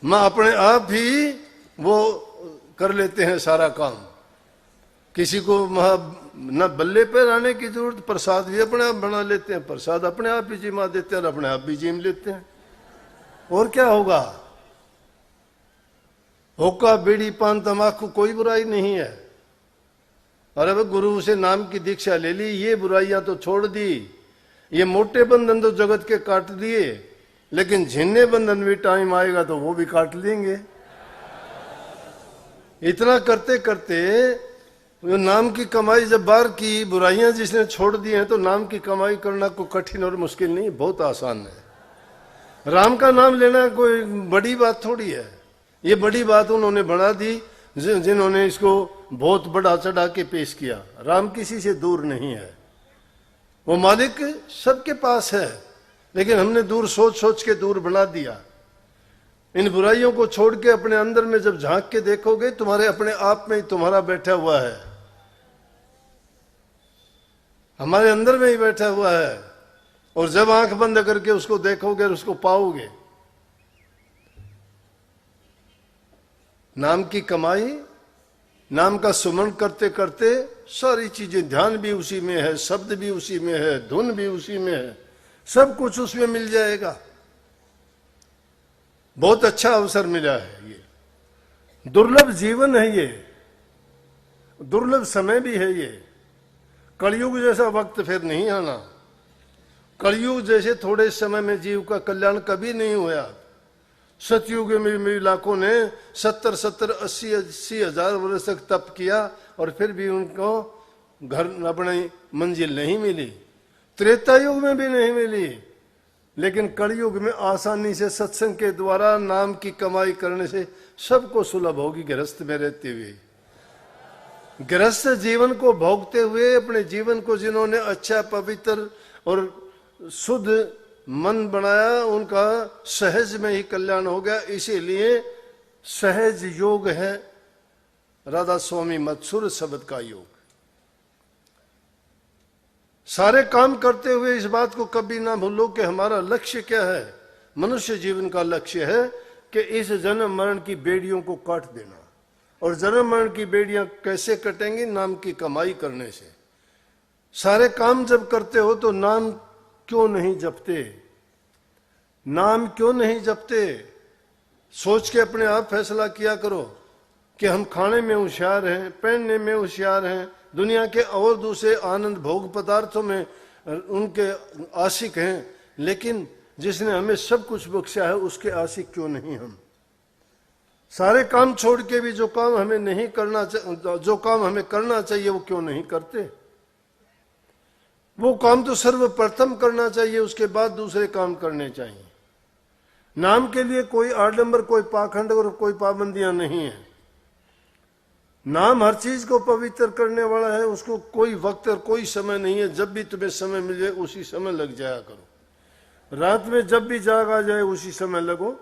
मैं अपने आप ही वो कर लेते हैं सारा काम। किसी को न बल्ले पे रहने की जरूरत, प्रसाद भी अपने आप बना लेते हैं, प्रसाद अपने आप ही जिमा देते हैं और अपने आप भी जिम लेते हैं। और क्या होगा? हुक्का बीड़ी पान तंबाकू कोई बुराई नहीं है। और अब गुरु से नाम की दीक्षा ले ली, ये बुराइयां तो छोड़ दी, ये मोटे बंधन तो जगत के काट दिए, लेकिन झिन्ने बंधन भी टाइम आएगा तो वो भी काट लेंगे। इतना करते करते नाम की कमाई जब बार की, बुराइयां जिसने छोड़ दी हैं, तो नाम की कमाई करना कोई कठिन और मुश्किल नहीं, बहुत आसान है। राम का नाम लेना कोई बड़ी बात थोड़ी है। ये बड़ी बात उन्होंने बढ़ा दी जिन्होंने इसको बहुत बड़ा चढ़ा के पेश किया। राम किसी से दूर नहीं है, वो मालिक सबके पास है, लेकिन हमने दूर सोच सोच के दूर बना दिया। इन बुराइयों को छोड़ के अपने अंदर में जब झांक के देखोगे, तुम्हारे अपने आप में ही तुम्हारा बैठा हुआ है, हमारे अंदर में ही बैठा हुआ है। और जब आंख बंद करके उसको देखोगे और उसको पाओगे, नाम की कमाई, नाम का सुमन करते करते सारी चीजें, ध्यान भी उसी में है, शब्द भी उसी में है, धुन भी उसी में है, सब कुछ उसमें मिल जाएगा। बहुत अच्छा अवसर मिला है। ये दुर्लभ जीवन है, ये दुर्लभ समय भी है। ये कलयुग जैसा वक्त फिर नहीं आना। कलयुग जैसे थोड़े समय में जीव का कल्याण कभी नहीं हुआ। सतयुग में लाखों ने 70-80 हजार वर्ष तक तप किया और फिर भी उनको घर अपनी मंजिल नहीं मिली। त्रेता युग में भी नहीं मिली, लेकिन कलयुग में आसानी से सत्संग के द्वारा नाम की कमाई करने से सबको सुलभ होगी। गृहस्थ में रहते हुए, गृहस्थ जीवन को भोगते हुए, अपने जीवन को जिन्होंने अच्छा, पवित्र और शुद्ध मन बनाया, उनका सहज में ही कल्याण हो गया। इसीलिए सहज योग है राधा स्वामी मत्सुर शब्द का योग। सारे काम करते हुए इस बात को कभी ना भूलो कि हमारा लक्ष्य क्या है। मनुष्य जीवन का लक्ष्य है कि इस जन्म मरण की बेड़ियों को काट देना। और जन्म मरण की बेड़ियां कैसे कटेंगी? नाम की कमाई करने से। सारे काम जब करते हो तो नाम क्यों नहीं जपते? नाम क्यों नहीं जपते? सोच के अपने आप फैसला किया करो कि हम खाने में होशियार हैं, पहनने में होशियार हैं, दुनिया के और दूसरे आनंद भोग पदार्थों में उनके आशिक हैं, लेकिन जिसने हमें सब कुछ बख्शा है उसके आशिक क्यों नहीं हम? सारे काम छोड़ के भी जो काम हमें नहीं करना, जो काम हमें करना चाहिए वो क्यों नहीं करते? वो काम तो सर्वप्रथम करना चाहिए, उसके बाद दूसरे काम करने चाहिए। नाम के लिए कोई आडंबर, कोई पाखंड और कोई पाबंदियां नहीं है। नाम हर चीज को पवित्र करने वाला है, उसको कोई वक्त और कोई समय नहीं है। जब भी तुम्हें समय मिले उसी समय लग जाया करो। रात में जब भी जाग आ जाए उसी समय लगो।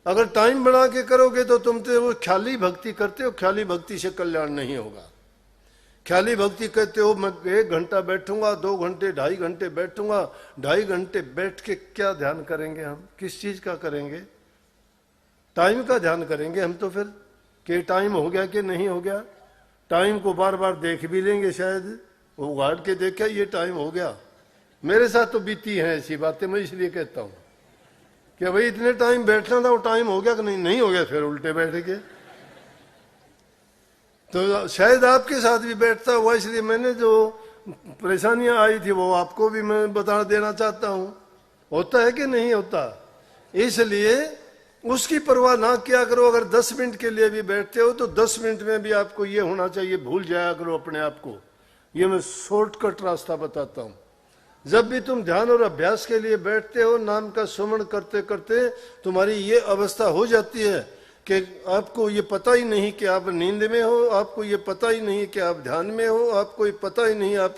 अगर टाइम बना के करोगे तो तुम तो वो ख्याली भक्ति करते हो। ख्याली भक्ति से कल्याण नहीं होगा। ख्याली भक्ति कहते हो मैं 1 घंटा बैठूंगा, 2 घंटे, 2.5 घंटे बैठूंगा। 2.5 घंटे बैठ के क्या ध्यान करेंगे हम? किस चीज का करेंगे? टाइम का ध्यान करेंगे हम तो फिर, कि टाइम हो गया कि नहीं हो गया। टाइम को बार बार देख भी लेंगे, शायद वो उगाड़ के देखा ये टाइम हो गया। मेरे साथ तो बीती है ऐसी बातें, मैं इसलिए कहता हूं कि भाई इतने टाइम बैठना था, वो टाइम हो गया कि नहीं? नहीं हो गया, फिर उल्टे बैठ गए। तो शायद आपके साथ भी बैठता हुआ, इसलिए मैंने जो परेशानियां आई थी वो आपको भी मैं बता देना चाहता हूं। होता है कि नहीं होता? इसलिए उसकी परवाह ना किया करो। अगर 10 मिनट के लिए भी बैठते हो तो 10 मिनट में भी आपको ये होना चाहिए, भूल जाया करो अपने आप को। ये मैं शॉर्टकट रास्ता बताता हूं। जब भी तुम ध्यान और अभ्यास के लिए बैठते हो, नाम का सुमरण करते करते तुम्हारी ये अवस्था हो जाती है कि आपको ये पता ही नहीं कि आप नींद में हो, आपको ये पता ही नहीं कि आप ध्यान में हो, आपको ये पता ही नहीं आप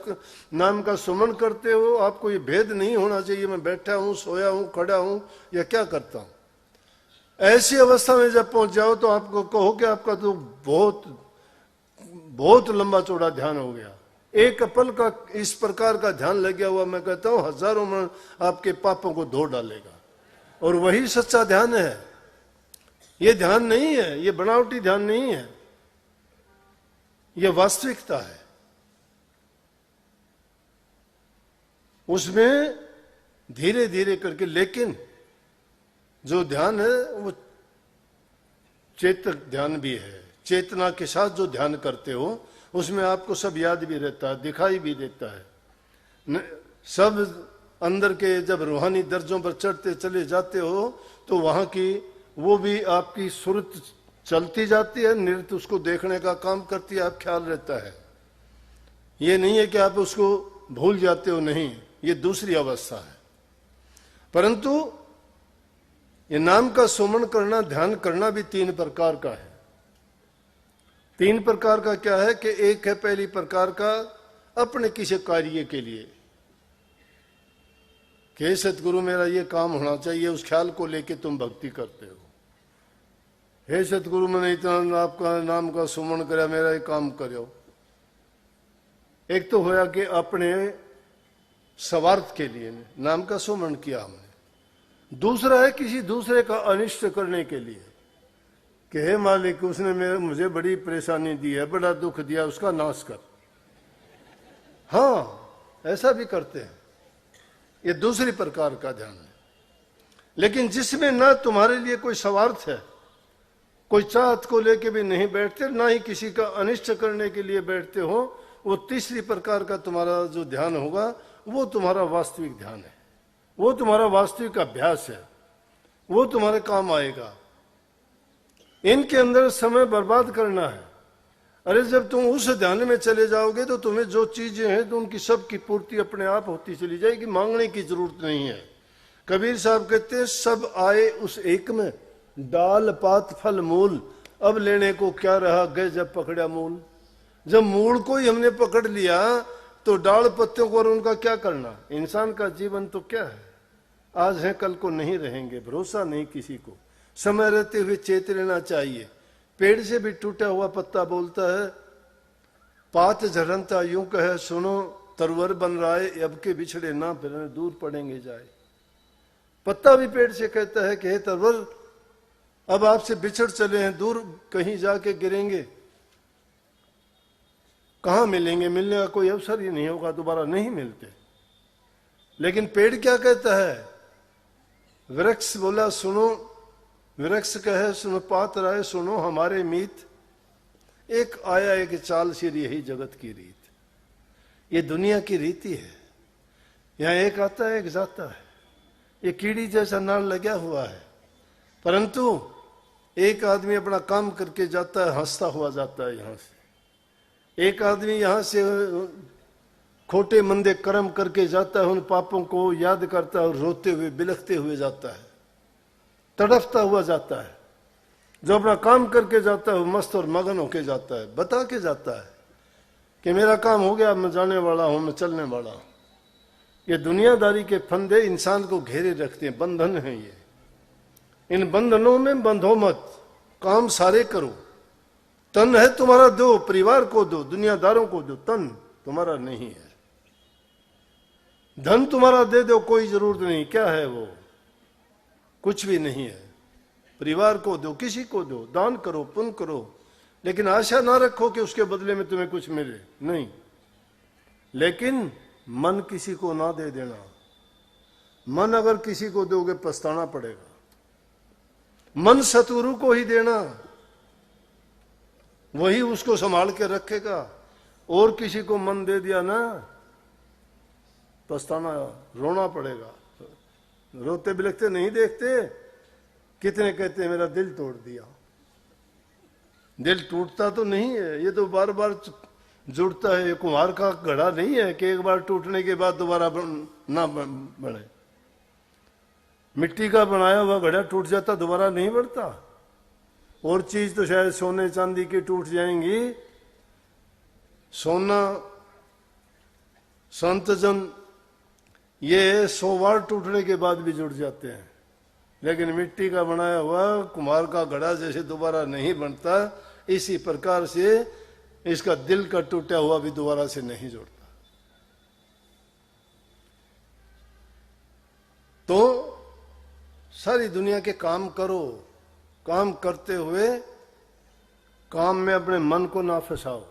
नाम का सुमन करते हो। आपको ये भेद नहीं होना चाहिए मैं बैठा हूं, सोया हूं, खड़ा हूं या क्या करता हूं। ऐसी अवस्था में जब पहुंच जाओ तो आपको कहो कि आपका तो बहुत बहुत लंबा चौड़ा ध्यान हो गया। एक पल का इस प्रकार का ध्यान लग गया हुआ, मैं कहता हूं हजारों में आपके पापों को धो डालेगा। और वही सच्चा ध्यान है। ये ध्यान नहीं है, ये बनावटी ध्यान नहीं है, ये वास्तविकता है। उसमें धीरे धीरे करके, लेकिन जो ध्यान है वो चेतक ध्यान भी है। चेतना के साथ जो ध्यान करते हो उसमें आपको सब याद भी रहता है, दिखाई भी देता है। सब अंदर के जब रूहानी दर्जों पर चढ़ते चले जाते हो तो वहां की वो भी आपकी सुरत चलती जाती है, नृत्य उसको देखने का काम करती है, आप ख्याल रहता है। ये नहीं है कि आप उसको भूल जाते हो, नहीं, ये दूसरी अवस्था है। परंतु ये नाम का सुमरण करना, ध्यान करना भी 3 प्रकार का है। 3 प्रकार का क्या है कि एक है पहली प्रकार का अपने किसी कार्य के लिए कि सतगुरु मेरा ये काम होना चाहिए, उस ख्याल को लेके तुम भक्ति करते हो। हे सतगुरु मैंने इतना आपका नाम का सुमरण करा, मेरा ये काम करो। एक तो होया कि अपने स्वार्थ के लिए नाम का सुमरण किया हमने। दूसरा है किसी दूसरे का अनिष्ट करने के लिए कि हे मालिक उसने मुझे बड़ी परेशानी दी है, बड़ा दुख दिया, उसका नाश कर। हाँ, ऐसा भी करते हैं, ये दूसरी प्रकार का ध्यान है। लेकिन जिसमें ना तुम्हारे लिए कोई स्वार्थ है, कोई चाहत को लेके भी नहीं बैठते, ना ही किसी का अनिष्ट करने के लिए बैठते हो, वो तीसरी प्रकार का तुम्हारा जो ध्यान होगा वो तुम्हारा वास्तविक ध्यान है, वो तुम्हारा वास्तविक अभ्यास है, वो तुम्हारे काम आएगा। इनके अंदर समय बर्बाद करना है। अरे जब तुम उस ध्यान में चले जाओगे तो तुम्हें जो चीजें हैं तो उनकी सब की पूर्ति अपने आप होती चली जाएगी, मांगने की जरूरत नहीं है। कबीर साहब कहते हैं सब आए उस एक में, डाल पात फल मूल, अब लेने को क्या रहा गए जब पकड़ा मूल। जब मूल को ही हमने पकड़ लिया तो डाल पत्तियों को और उनका क्या करना। इंसान का जीवन तो क्या है, आज है कल को नहीं रहेंगे, भरोसा नहीं किसी को। समय रहते हुए चेत लेना चाहिए। पेड़ से भी टूटा हुआ पत्ता बोलता है, पात झरनता यूं कहे सुनो, तरवर बन रहा है अब के बिछड़े ना फिरने, दूर पड़ेंगे जाए। पत्ता भी पेड़ से कहता है कि हे तरवर अब आपसे बिछड़ चले हैं, दूर कहीं जाके गिरेंगे, कहां मिलेंगे, मिलने का कोई अवसर ही नहीं होगा, दोबारा नहीं मिलते। लेकिन पेड़ क्या कहता है, वृक्ष बोला सुनो, वृक्ष कहे सुनो पात राय सुनो हमारे मीत, एक आया एक चाल सिर यही जगत की रीत। ये दुनिया की रीति है, यहां एक आता है एक जाता है, ये कीड़ी जैसा नाल लगा हुआ है। परंतु एक आदमी अपना काम करके जाता है, हंसता हुआ जाता है यहां से। एक आदमी यहां से खोटे मंदे कर्म करके जाता है, उन पापों को याद करता है और रोते हुए बिलखते हुए जाता है, तड़फता हुआ जाता है। जो अपना काम करके जाता है वो मस्त और मगन होके जाता है, बता के जाता है कि मेरा काम हो गया, मैं जाने वाला हूं, मैं चलने वाला हूं। ये दुनियादारी के फंदे इंसान को घेरे रखते हैं, बंधन है ये। इन बंधनों में बंधो मत, काम सारे करो। तन है तुम्हारा दो, परिवार को दो, दुनियादारों को दो, तन तुम्हारा नहीं है। धन तुम्हारा दे दो, कोई जरूरत नहीं, क्या है वो, कुछ भी नहीं है। परिवार को दो, किसी को दो, दान करो, पुण्य करो, लेकिन आशा ना रखो कि उसके बदले में तुम्हें कुछ मिले, नहीं। लेकिन मन किसी को ना दे देना। मन अगर किसी को दोगे पछताना पड़ेगा। मन सतगुरु को ही देना, वही उसको संभाल के रखेगा। और किसी को मन दे दिया ना, पछताना, रोना पड़ेगा। रोते बिलखते नहीं देखते, कितने कहते हैं मेरा दिल तोड़ दिया। दिल टूटता तो नहीं है, ये तो बार बार जुड़ता है। ये कुम्हार का घड़ा नहीं है कि एक बार टूटने के बाद दोबारा ना बने। मिट्टी का बनाया हुआ घड़ा टूट जाता दोबारा नहीं बढ़ता। और चीज तो शायद सोने चांदी की टूट जाएंगी, सोना संतजन ये 100 बार टूटने के बाद भी जुड़ जाते हैं, लेकिन मिट्टी का बनाया हुआ कुम्हार का घड़ा जैसे दोबारा नहीं बनता, इसी प्रकार से इसका दिल का टूटा हुआ भी दोबारा से नहीं जुड़ता। तो सारी दुनिया के काम करो, काम करते हुए काम में अपने मन को ना फंसाओ,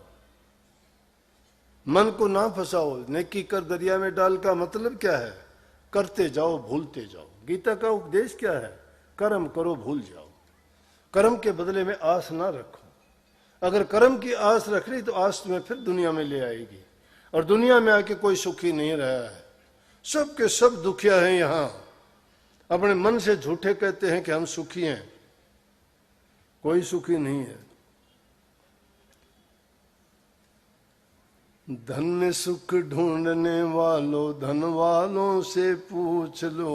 मन को ना फंसाओ। नेकी कर दरिया में डाल का मतलब क्या है? करते जाओ भूलते जाओ। गीता का उपदेश क्या है? कर्म करो भूल जाओ। कर्म के बदले में आस ना रखो। अगर कर्म की आस रख ली तो आस तुम्हें फिर दुनिया में ले आएगी, और दुनिया में आके कोई सुखी नहीं रहा है। सब के सब दुखिया हैं। यहां अपने मन से झूठे कहते हैं कि हम सुखी हैं, कोई सुखी नहीं है। धन्य सुख ढूंढने वालों धन वालों से पूछ लो,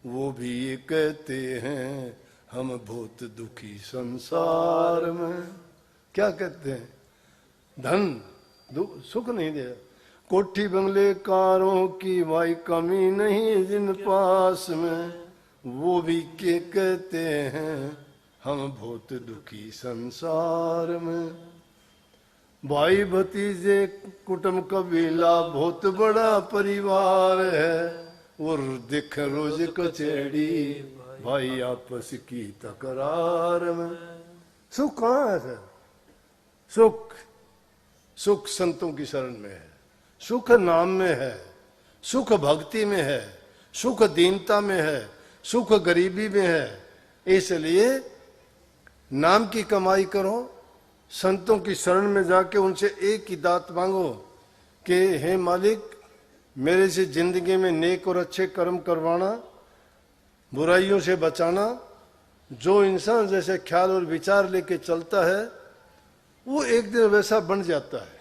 वो भी ये कहते हैं हम बहुत दुखी संसार में। क्या कहते हैं? धन सुख नहीं दे। कोठी बंगले कारों की भाई कमी नहीं जिन पास में, वो भी के कहते हैं हम बहुत दुखी संसार में। भाई भतीजे कुटुंब कबीला बहुत बड़ा परिवार है, और दिख रोज कचेड़ी भाई आपस की तकरार में। सुख कहाँ है सर? सुख संतों की शरण में है, सुख नाम में है, सुख भक्ति में है, सुख दीनता में है, सुख गरीबी में है। इसलिए नाम की कमाई करो, संतों की शरण में जाके उनसे एक ही दात मांगो कि हे मालिक, मेरे से जिंदगी में नेक और अच्छे कर्म करवाना, बुराइयों से बचाना। जो इंसान जैसे ख्याल और विचार लेके चलता है वो एक दिन वैसा बन जाता है।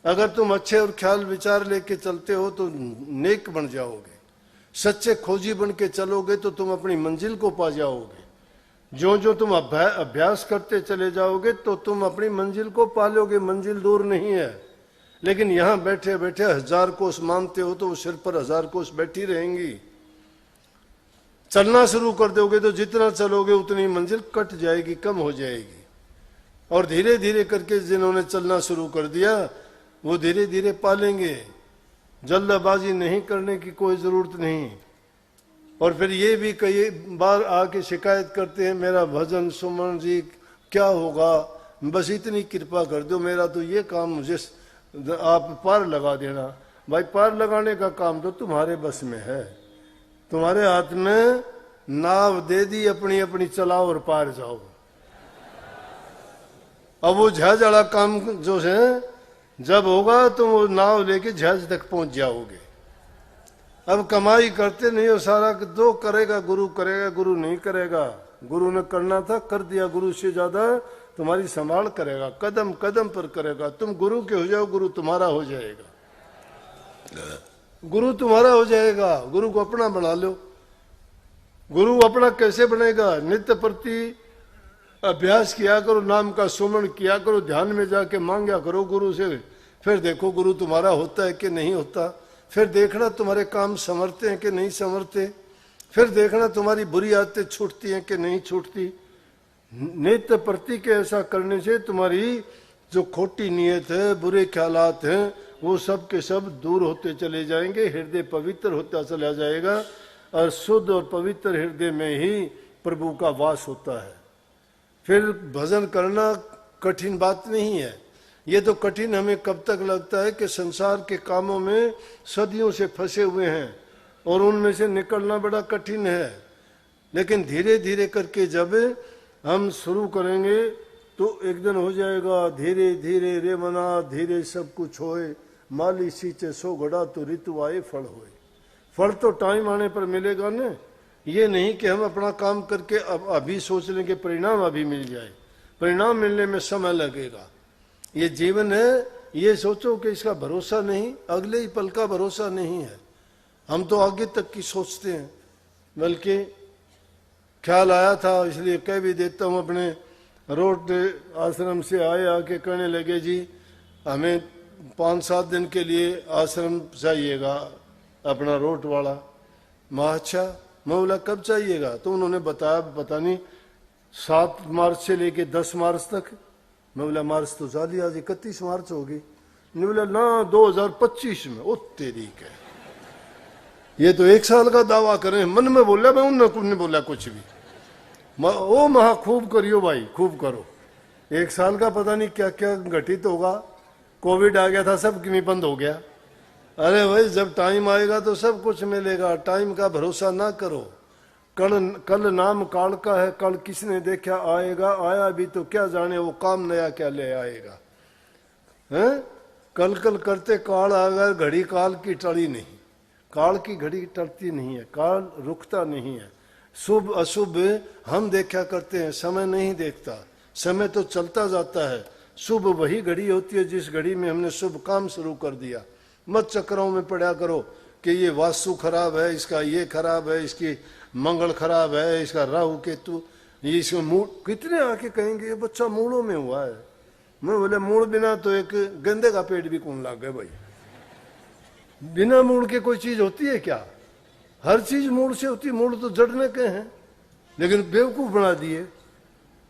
अगर तुम अच्छे और ख्याल विचार लेके चलते हो तो नेक बन जाओगे। सच्चे खोजी बन के चलोगे तो तुम अपनी मंजिल को पा जाओगे। जो जो तुम अभ्यास करते चले जाओगे तो तुम अपनी मंजिल को पा लोगे। मंजिल दूर नहीं है, लेकिन यहां बैठे बैठे 1000 कोस मानते हो तो वो सिर पर 1000 कोस बैठी रहेंगी। चलना शुरू कर दोगे तो जितना चलोगे उतनी मंजिल कट जाएगी, कम हो जाएगी। और धीरे धीरे करके जिन्होंने चलना शुरू कर दिया वो धीरे धीरे पालेंगे। जल्दबाजी नहीं करने की कोई जरूरत नहीं। और फिर ये भी कई बार आके शिकायत करते हैं, मेरा भजन सुमन जी क्या होगा, बस इतनी कृपा कर दो, मेरा तो ये काम मुझे आप पार लगा देना। भाई पार लगाने का काम तो तुम्हारे बस में है। तुम्हारे हाथ में नाव दे दी, अपनी अपनी चलाओ और पार जाओ। अब वो जहाज वाला काम जो है जब होगा तो वो नाव लेके जहाज तक पहुंच जाओगे। अब कमाई करते नहीं हो, सारा दो करेगा गुरु करेगा, गुरु नहीं करेगा। गुरु ने करना था कर दिया, गुरु से ज्यादा तुम्हारी संभाल करेगा, कदम कदम पर करेगा। तुम गुरु के हो जाओ, गुरु तुम्हारा हो जाएगा। गुरु तुम्हारा हो जाएगा, गुरु को अपना बना लो। गुरु अपना कैसे बनेगा? नित्य प्रति अभ्यास किया करो, नाम का सुमन किया करो, ध्यान में जाके मांगा करो गुरु से। फिर देखो गुरु तुम्हारा होता है कि नहीं होता। फिर देखना तुम्हारे काम संवरते हैं कि नहीं संवरते। फिर देखना तुम्हारी बुरी आदतें छूटती हैं कि नहीं छूटती। नित्य प्रति के ऐसा करने से तुम्हारी जो खोटी नीयत है, बुरे ख्यालात हैं, वो सब के सब दूर होते चले जाएंगे। हृदय पवित्र होता चला जाएगा, और शुद्ध और पवित्र हृदय में ही प्रभु का वास होता है। फिर भजन करना कठिन बात नहीं है। ये तो कठिन हमें कब तक लगता है कि संसार के कामों में सदियों से फंसे हुए हैं और उनमें से निकलना बड़ा कठिन है। लेकिन धीरे धीरे करके जब हम शुरू करेंगे तो एक दिन हो जाएगा। धीरे धीरे रे मना धीरे सब कुछ होए, माली सींचे सो घड़ा तो ऋतु आए फल होए। फल तो टाइम आने पर मिलेगा न। ये नहीं कि हम अपना काम करके अब अभी सोच लें कि परिणाम अभी मिल जाए। परिणाम मिलने में समय लगेगा। ये जीवन है, ये सोचो कि इसका भरोसा नहीं, अगले ही पल का भरोसा नहीं है। हम तो आगे तक की सोचते हैं। बल्कि ख्याल आया था, इसलिए कह भी देता हूँ, अपने रोड आश्रम से आए, आके कहने लगे जी हमें 5-7 दिन के लिए आश्रम चाहिएगा अपना रोड वाला। माँ अच्छा, मैं बोला कब चाहिएगा? तो उन्होंने बताया पता नहीं 7 मार्च से लेके 10 मार्च तक। मैं बोला मार्च तो चाली, आज 31 मार्च होगी। नहीं बोला ना 2025 में। ओ तेरी के, ये तो 1 साल का दावा करें। मन में बोला, मैं उन्होंने नहीं बोला कुछ भी। ओ महा खूब करियो भाई, खूब करो। 1 साल का पता नहीं क्या क्या घटित होगा। कोविड आ गया था, सब क्यों बंद हो गया। अरे भाई जब टाइम आएगा तो सब कुछ मिलेगा। टाइम का भरोसा ना करो। कल नाम काल का है, कल किसने देखा आएगा, आया भी तो क्या जाने वो काम नया क्या ले आएगा। हैं? कल कल करते काल आ गया, घड़ी काल की टली नहीं। काल की घड़ी टलती नहीं है, काल रुकता नहीं है। शुभ अशुभ हम देखा करते हैं, समय नहीं देखता। समय तो चलता जाता है। शुभ वही घड़ी होती है जिस घड़ी में हमने शुभ काम शुरू कर दिया। मत चक्रों में पड़ा करो कि ये वास्तु खराब है, इसका ये खराब है, इसकी मंगल खराब है, इसका राहु केतु, ये इसमें मूड। कितने आके कहेंगे ये बच्चा मूड़ों में हुआ है। मैं बोले मूड़ बिना तो एक गेंदे का पेड़ भी कौन लाग गए भाई। बिना मूड़ के कोई चीज होती है क्या? हर चीज मूड़ से होती है। मूड़ तो जड़ने के हैं, लेकिन बेवकूफ बना दिए।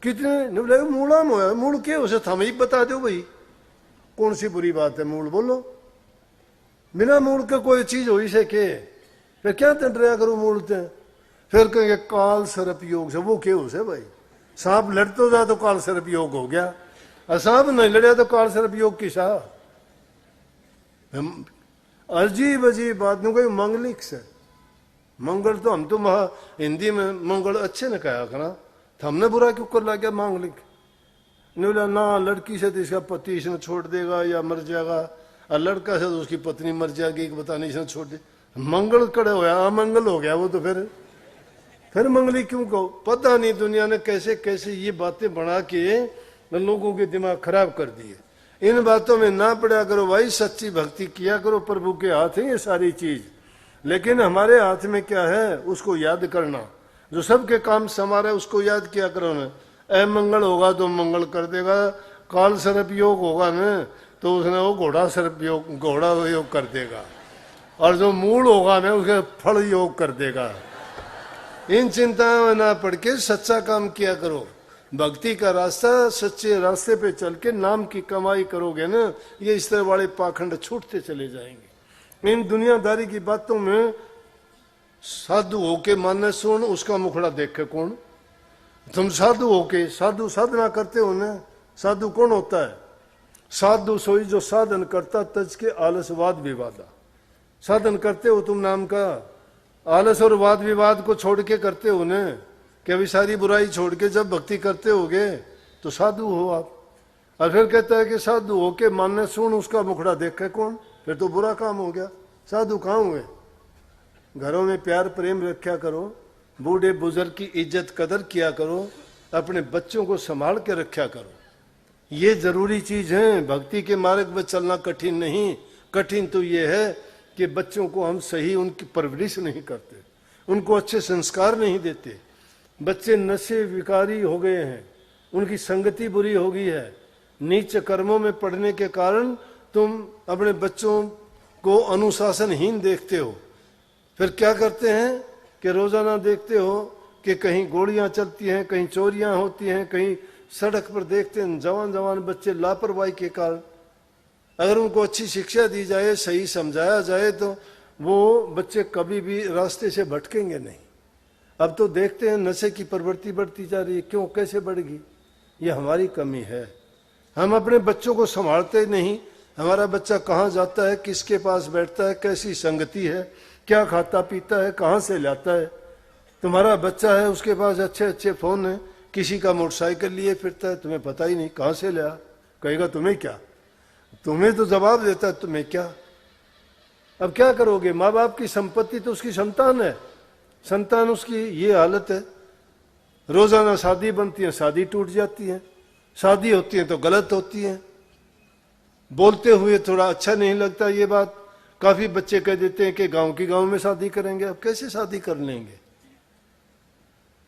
कितने बोले मूड़ा में है, मूड़ के उसे थम ही बता दो भाई, कौन सी बुरी बात है मूड़ बोलो। बिना मूड़ का कोई चीज हो ही सके, फिर क्या तंडरिया करो मूड़ते हैं। फिर कहेंगे काल सर्प योग से, वो क्या उसे भाई। सांप लड़ तो जा तो काल सर्प योग हो गया, और सांप नहीं लड़िया तो काल सर्प योग की शाह। अजीब अजीब बात नहीं। कोई मंगलिक से मंगल तो हम तो हिंदी में मंगल अच्छे ने कहा करा, तो हमने बुरा क्यों कर ला गया मांगलिक। नहीं बोला ना लड़की से तो इसका पति इसने छोड़ देगा या मर जाएगा, और लड़का से तो उसकी पत्नी मर जाएगी, पता नहीं इसने छोड़ दे। मंगल कड़े होया, अमंगल हो गया वो तो। फिर मंगली क्यों कहो। पता नहीं दुनिया ने कैसे कैसे ये बातें बना के लोगों के दिमाग खराब कर दिए। इन बातों में ना पड़ा करो भाई, सच्ची भक्ति किया करो। प्रभु के हाथ है ये सारी चीज, लेकिन हमारे हाथ में क्या है उसको याद करना। जो सबके काम संवार है उसको याद किया करो ना। अमंगल होगा तो मंगल कर देगा, काल सर्प योग होगा ना तो उसने वो घोड़ा सर्प योग, घोड़ा योग कर देगा, और जो मूल होगा ना उसके फल योग कर देगा। इन चिंताओं में ना पड़ के सच्चा काम किया करो। भक्ति का रास्ता, सच्चे रास्ते पे चल के नाम की कमाई करोगे ना, ये इस तरह वाले पाखंड छूटते चले जाएंगे। इन दुनियादारी की बातों में साधु होके माने सुन, उसका मुखड़ा देख के कौन। तुम साधु होके, साधु साधना करते हो ना। साधु कौन होता है? साधु सोई जो साधन करता तज के आलसवाद विवादा। साधन करते हो तुम नाम का, आलस और वाद विवाद को छोड़ के करते हो ना, कि अभी सारी बुराई छोड़ के जब भक्ति करते होगे तो साधु हो आप। और फिर कहता है कि साधु हो के मानने सुन, उसका मुखड़ा देख के कौन। फिर तो बुरा काम हो गया। साधु कहाँ हुए? घरों में प्यार प्रेम रखा करो, बूढ़े बुजुर्ग की इज्जत कदर किया करो, अपने बच्चों को संभाल के रखा करो। ये जरूरी चीज है। भक्ति के मार्ग में चलना कठिन नहीं, कठिन तो ये है कि बच्चों को हम सही उनकी परवरिश नहीं करते, उनको अच्छे संस्कार नहीं देते। बच्चे नशे विकारी हो गए हैं, उनकी संगति बुरी हो गई है। नीच कर्मों में पड़ने के कारण तुम अपने बच्चों को अनुशासनहीन देखते हो। फिर क्या करते हैं कि रोजाना देखते हो कि कहीं गोलियां चलती हैं, कहीं चोरियां होती हैं, कहीं सड़क पर देखते हैं जवान जवान बच्चे लापरवाही के कारण। अगर उनको अच्छी शिक्षा दी जाए, सही समझाया जाए तो वो बच्चे कभी भी रास्ते से भटकेंगे नहीं। अब तो देखते हैं नशे की प्रवृत्ति बढ़ती जा रही है। क्यों, कैसे बढ़ेगी? ये हमारी कमी है। हम अपने बच्चों को संभालते नहीं। हमारा बच्चा कहाँ जाता है, किसके पास बैठता है, कैसी संगति है, क्या खाता पीता है, कहाँ से लाता है। तुम्हारा बच्चा है, उसके पास अच्छे अच्छे फोन है, किसी का मोटरसाइकिल लिए फिरता है, तुम्हें पता ही नहीं कहाँ से लिया। कहेगा तुम्हें क्या, तुम्हें तो जवाब देता है तुम्हें क्या। अब क्या करोगे? माँ बाप की संपत्ति तो उसकी संतान है, संतान उसकी ये हालत है। रोजाना शादी बनती है, शादी टूट जाती है, शादी होती है तो गलत होती है। बोलते हुए थोड़ा अच्छा नहीं लगता ये बात। काफी बच्चे कह देते हैं कि गांव की गांव में शादी करेंगे। अब कैसे शादी कर लेंगे?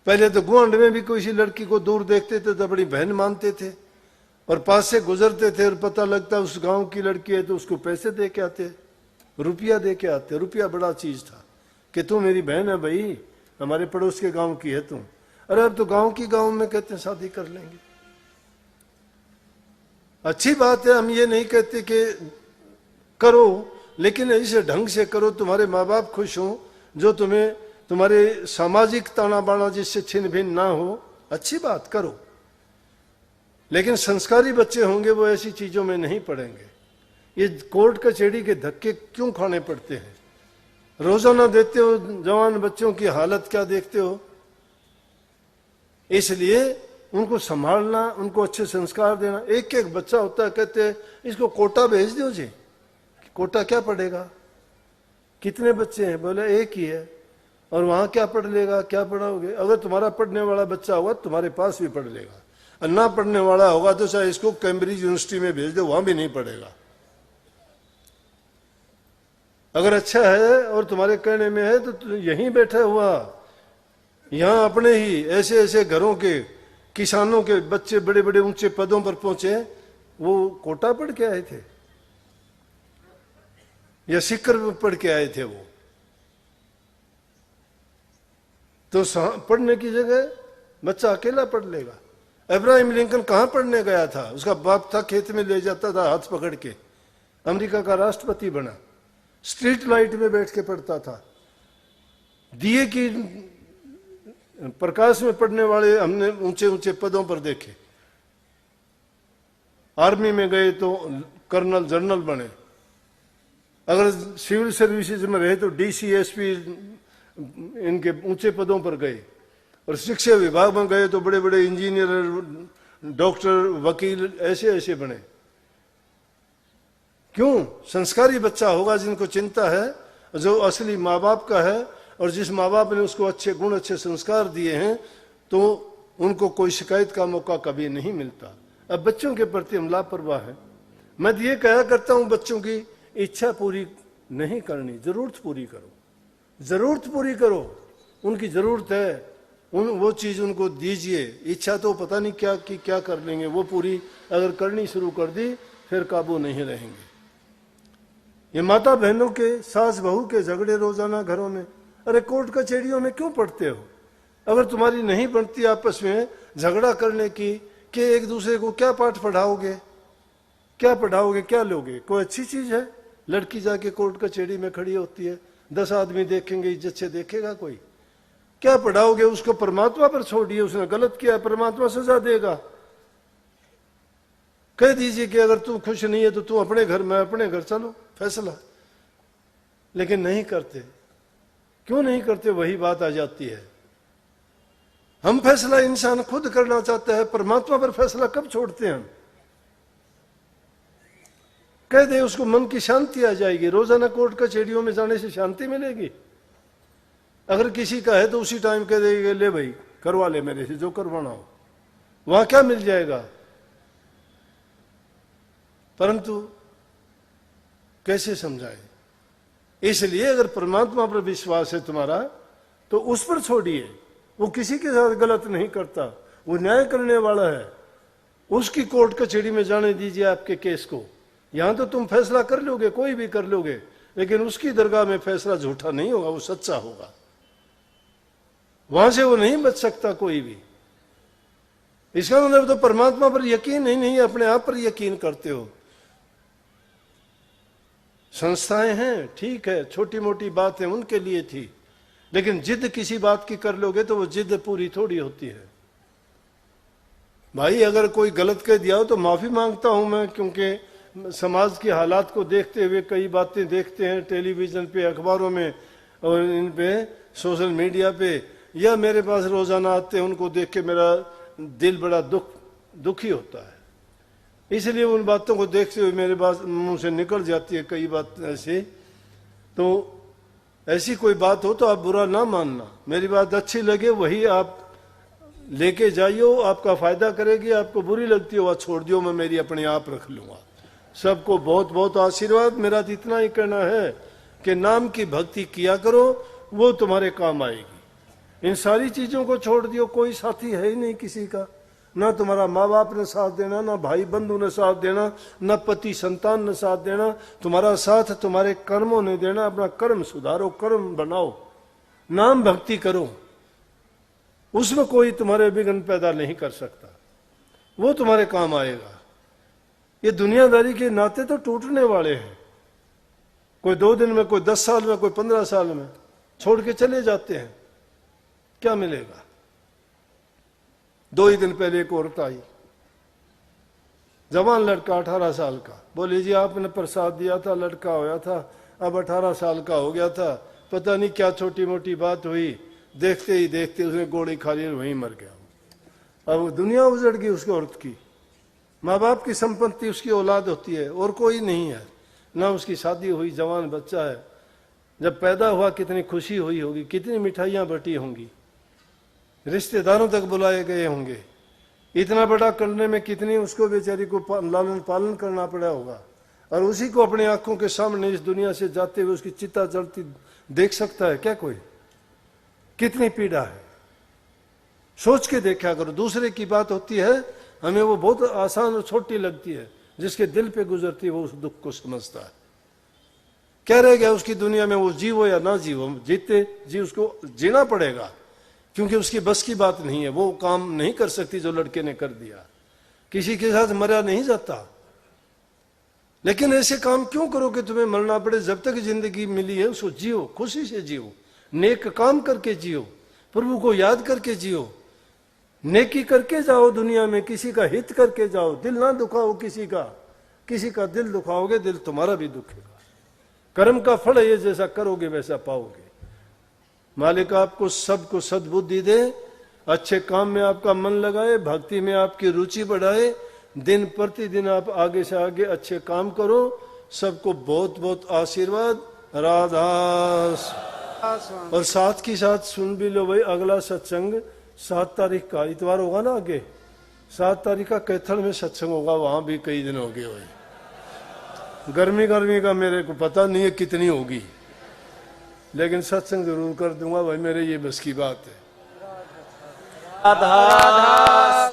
पहले तो गुआंड में भी किसी लड़की को दूर देखते थे तो बड़ी बहन मानते थे, और पास से गुजरते थे और पता लगता उस गांव की लड़की है तो उसको पैसे दे के आते, रुपया दे के आते। रुपया बड़ा चीज था कि तू मेरी बहन है भाई, हमारे पड़ोस के गांव की है तुम। अरे अब तो गांव की गांव में कहते हैं शादी कर लेंगे। अच्छी बात है, हम ये नहीं कहते कि करो, लेकिन ऐसे ढंग से करो तुम्हारे माँ बाप खुश हों, जो तुम्हें तुम्हारे सामाजिक ताना बाना जिससे छिन भिन ना हो, अच्छी बात करो, लेकिन संस्कारी बच्चे होंगे वो ऐसी चीजों में नहीं पड़ेंगे। ये कोर्ट कचहरी के धक्के क्यों खाने पड़ते हैं? रोजाना देते हो जवान बच्चों की हालत क्या देखते हो? इसलिए उनको संभालना, उनको अच्छे संस्कार देना। एक एक बच्चा होता है, कहते हैं इसको कोटा भेज दो जी। कोटा क्या पढ़ेगा? कितने बच्चे हैं? बोले एक ही है। और वहां क्या पढ़ लेगा? क्या पढ़ाओगे? अगर तुम्हारा पढ़ने वाला बच्चा होगा तुम्हारे पास भी पढ़ लेगा, और ना पढ़ने वाला होगा तो चाहे इसको कैम्ब्रिज यूनिवर्सिटी में भेज दो, वहां भी नहीं पढ़ेगा। अगर अच्छा है और तुम्हारे कहने में है तो यहीं बैठा हुआ, यहां अपने ही ऐसे ऐसे घरों के किसानों के बच्चे बड़े बड़े ऊंचे पदों पर पहुंचे, वो कोटा पढ़ के आए थे या सिक्कर पढ़ के आए थे? वो तो पढ़ने की जगह बच्चा अकेला पढ़ लेगा। अब्राहम लिंकन कहां पढ़ने गया था? उसका बाप था, खेत में ले जाता था हाथ पकड़ के, अमेरिका का राष्ट्रपति बना। स्ट्रीट लाइट में बैठ के पढ़ता था। दिए की प्रकाश में पढ़ने वाले हमने ऊंचे ऊंचे पदों पर देखे। आर्मी में गए तो कर्नल जनरल बने, अगर सिविल सर्विसेज में रहे तो डीसीएसपी, इनके ऊंचे पदों पर गए, और शिक्षा विभाग में गए तो बड़े बड़े इंजीनियर, डॉक्टर, वकील, ऐसे ऐसे बने। क्यों? संस्कारी बच्चा होगा जिनको चिंता है, जो असली माँ बाप का है, और जिस माँ बाप ने उसको अच्छे गुण, अच्छे संस्कार दिए हैं, तो उनको कोई शिकायत का मौका कभी नहीं मिलता। अब बच्चों के प्रति हम लापरवाह हैं। मैं ये कहा करता हूं, बच्चों की इच्छा पूरी नहीं करनी, जरूरत पूरी करो, जरूरत पूरी करो। उनकी जरूरत है, वो चीज उनको दीजिए। इच्छा तो पता नहीं क्या की क्या कर लेंगे, वो पूरी अगर करनी शुरू कर दी फिर काबू नहीं रहेंगे। ये माता बहनों के, सास बहू के झगड़े रोजाना घरों में, अरे कोर्ट कचहरियों में क्यों पढ़ते हो? अगर तुम्हारी नहीं बनती आपस में झगड़ा करने की, कि एक दूसरे को क्या पाठ पढ़ाओगे, क्या पढ़ाओगे, क्या लोगे? कोई अच्छी चीज है? लड़की जाके कोर्ट कचहरी में खड़ी होती है, 10 आदमी देखेंगे, इज्जत से देखेगा कोई? क्या पढ़ाओगे? उसको परमात्मा पर छोड़िए, उसने गलत किया, परमात्मा सजा देगा। कह दीजिए कि अगर तू खुश नहीं है तो तू अपने घर, मैं अपने घर, चलो फैसला। लेकिन नहीं करते। क्यों नहीं करते? वही बात आ जाती है। हम फैसला इंसान खुद करना चाहता है, परमात्मा पर फैसला कब छोड़ते हैं हम? कह दे उसको, मन की शांति आ जाएगी। रोजाना कोर्ट कचहरियों में जाने से शांति मिलेगी? अगर किसी का है तो उसी टाइम कह देगा, ले भाई करवा ले मेरे से जो करवाना हो। वहां क्या मिल जाएगा? परंतु कैसे समझाए? इसलिए अगर परमात्मा पर विश्वास है तुम्हारा तो उस पर छोड़िए। वो किसी के साथ गलत नहीं करता, वो न्याय करने वाला है। उसकी कोर्ट कचहरी में जाने दीजिए आपके केस को। यहां तो तुम फैसला कर लोगे, कोई भी कर लोगे, लेकिन उसकी दरगाह में फैसला झूठा नहीं होगा, वो सच्चा होगा। वहां से वो नहीं बच सकता कोई भी। इसका मतलब तो परमात्मा पर यकीन ही नहीं, अपने आप पर यकीन करते हो। संस्थाएं हैं, ठीक है, छोटी मोटी बात है उनके लिए थी, लेकिन जिद किसी बात की कर लोगे तो वो जिद पूरी थोड़ी होती है। भाई अगर कोई गलत कह दिया हो तो माफी मांगता हूं मैं, क्योंकि समाज की हालात को देखते हुए कई बातें देखते हैं टेलीविजन पे, अखबारों में, और इन पे सोशल मीडिया पे, या मेरे पास रोजाना आते हैं, उनको देख के मेरा दिल बड़ा दुखी होता है। इसलिए उन बातों को देखते हुए मेरे बात मुंह से निकल जाती है कई बात ऐसी। तो ऐसी कोई बात हो तो आप बुरा ना मानना, मेरी बात अच्छी लगे वही आप लेके जाइयो, आपका फायदा करेगी। आपको बुरी लगती हो वह छोड़ दियो, मैं मेरी अपने आप रख लूंगा। सबको बहुत बहुत आशीर्वाद। मेरा तो इतना ही कहना है कि नाम की भक्ति किया करो, वो तुम्हारे काम आएगी। इन सारी चीजों को छोड़ दियो, कोई साथी है ही नहीं किसी का, ना तुम्हारा माँ बाप ने साथ देना, ना भाई बंधु ने साथ देना, ना पति संतान ने साथ देना। तुम्हारा साथ तुम्हारे कर्मों ने देना। अपना कर्म सुधारो, कर्म बनाओ, नाम भक्ति करो, उसमें कोई तुम्हारे विघ्न पैदा नहीं कर सकता, वो तुम्हारे काम आएगा। ये दुनियादारी के नाते तो टूटने वाले हैं, कोई 2 दिन में, कोई 10 साल में, कोई 15 साल में। छोड़ के चले जाते हैं, क्या मिलेगा? 2 ही दिन पहले एक औरत आई, जवान लड़का 18 साल का, बोले जी आपने प्रसाद दिया था, लड़का होया था, अब 18 साल का हो गया था, पता नहीं क्या छोटी मोटी बात हुई, देखते ही देखते उसने गोली खा ली, वहीं मर गया। अब दुनिया उजड़ गई उसकी औरत की। माँ बाप की संपत्ति उसकी औलाद होती है और कोई नहीं है, ना उसकी शादी हुई, जवान बच्चा है, जब पैदा हुआ कितनी खुशी हुई होगी, कितनी मिठाइयां बटी होंगी, रिश्तेदारों तक बुलाए गए होंगे, इतना बड़ा करने में कितनी उसको बेचारी को लालन पालन करना पड़ा होगा, और उसी को अपनी आंखों के सामने इस दुनिया से जाते हुए उसकी चिता जलती देख सकता है क्या कोई? कितनी पीड़ा है, सोच के देखा करो। दूसरे की बात होती है, हमें वो बहुत आसान और छोटी लगती है, जिसके दिल पे गुजरती है वो उस दुख को समझता है। क्या रह गया उसकी दुनिया में, वो जीवो या ना जीवो, जीते जी उसको जीना पड़ेगा, क्योंकि उसकी बस की बात नहीं है, वो काम नहीं कर सकती जो लड़के ने कर दिया। किसी के साथ मरा नहीं जाता, लेकिन ऐसे काम क्यों करो कि तुम्हें मरना पड़े? जब तक जिंदगी मिली है उसको जियो, खुशी से जियो, नेक काम करके जियो, प्रभु को याद करके जियो, नेकी करके जाओ दुनिया में, किसी का हित करके जाओ, दिल ना दुखाओ किसी का दिल दुखाओगे दिल तुम्हारा भी दुखेगा। कर्म का फल है ये, जैसा करोगे वैसा पाओगे। मालिक आपको सबको सद्बुद्धि दे, अच्छे काम में आपका मन लगाए, भक्ति में आपकी रुचि बढ़ाए, दिन प्रतिदिन आप आगे से आगे अच्छे काम करो। सबको बहुत बहुत आशीर्वाद। राधा। और साथ की साथ सुन भी लो भाई, अगला सत्संग 7 तारीख का इतवार होगा ना, आगे 7 तारीख का कैथल में सत्संग होगा, वहां भी कई दिन हो गए हुए। गर्मी का मेरे को पता नहीं है कितनी होगी, लेकिन सत्संग जरूर कर दूंगा भाई, मेरे ये बस की बात है। राधा।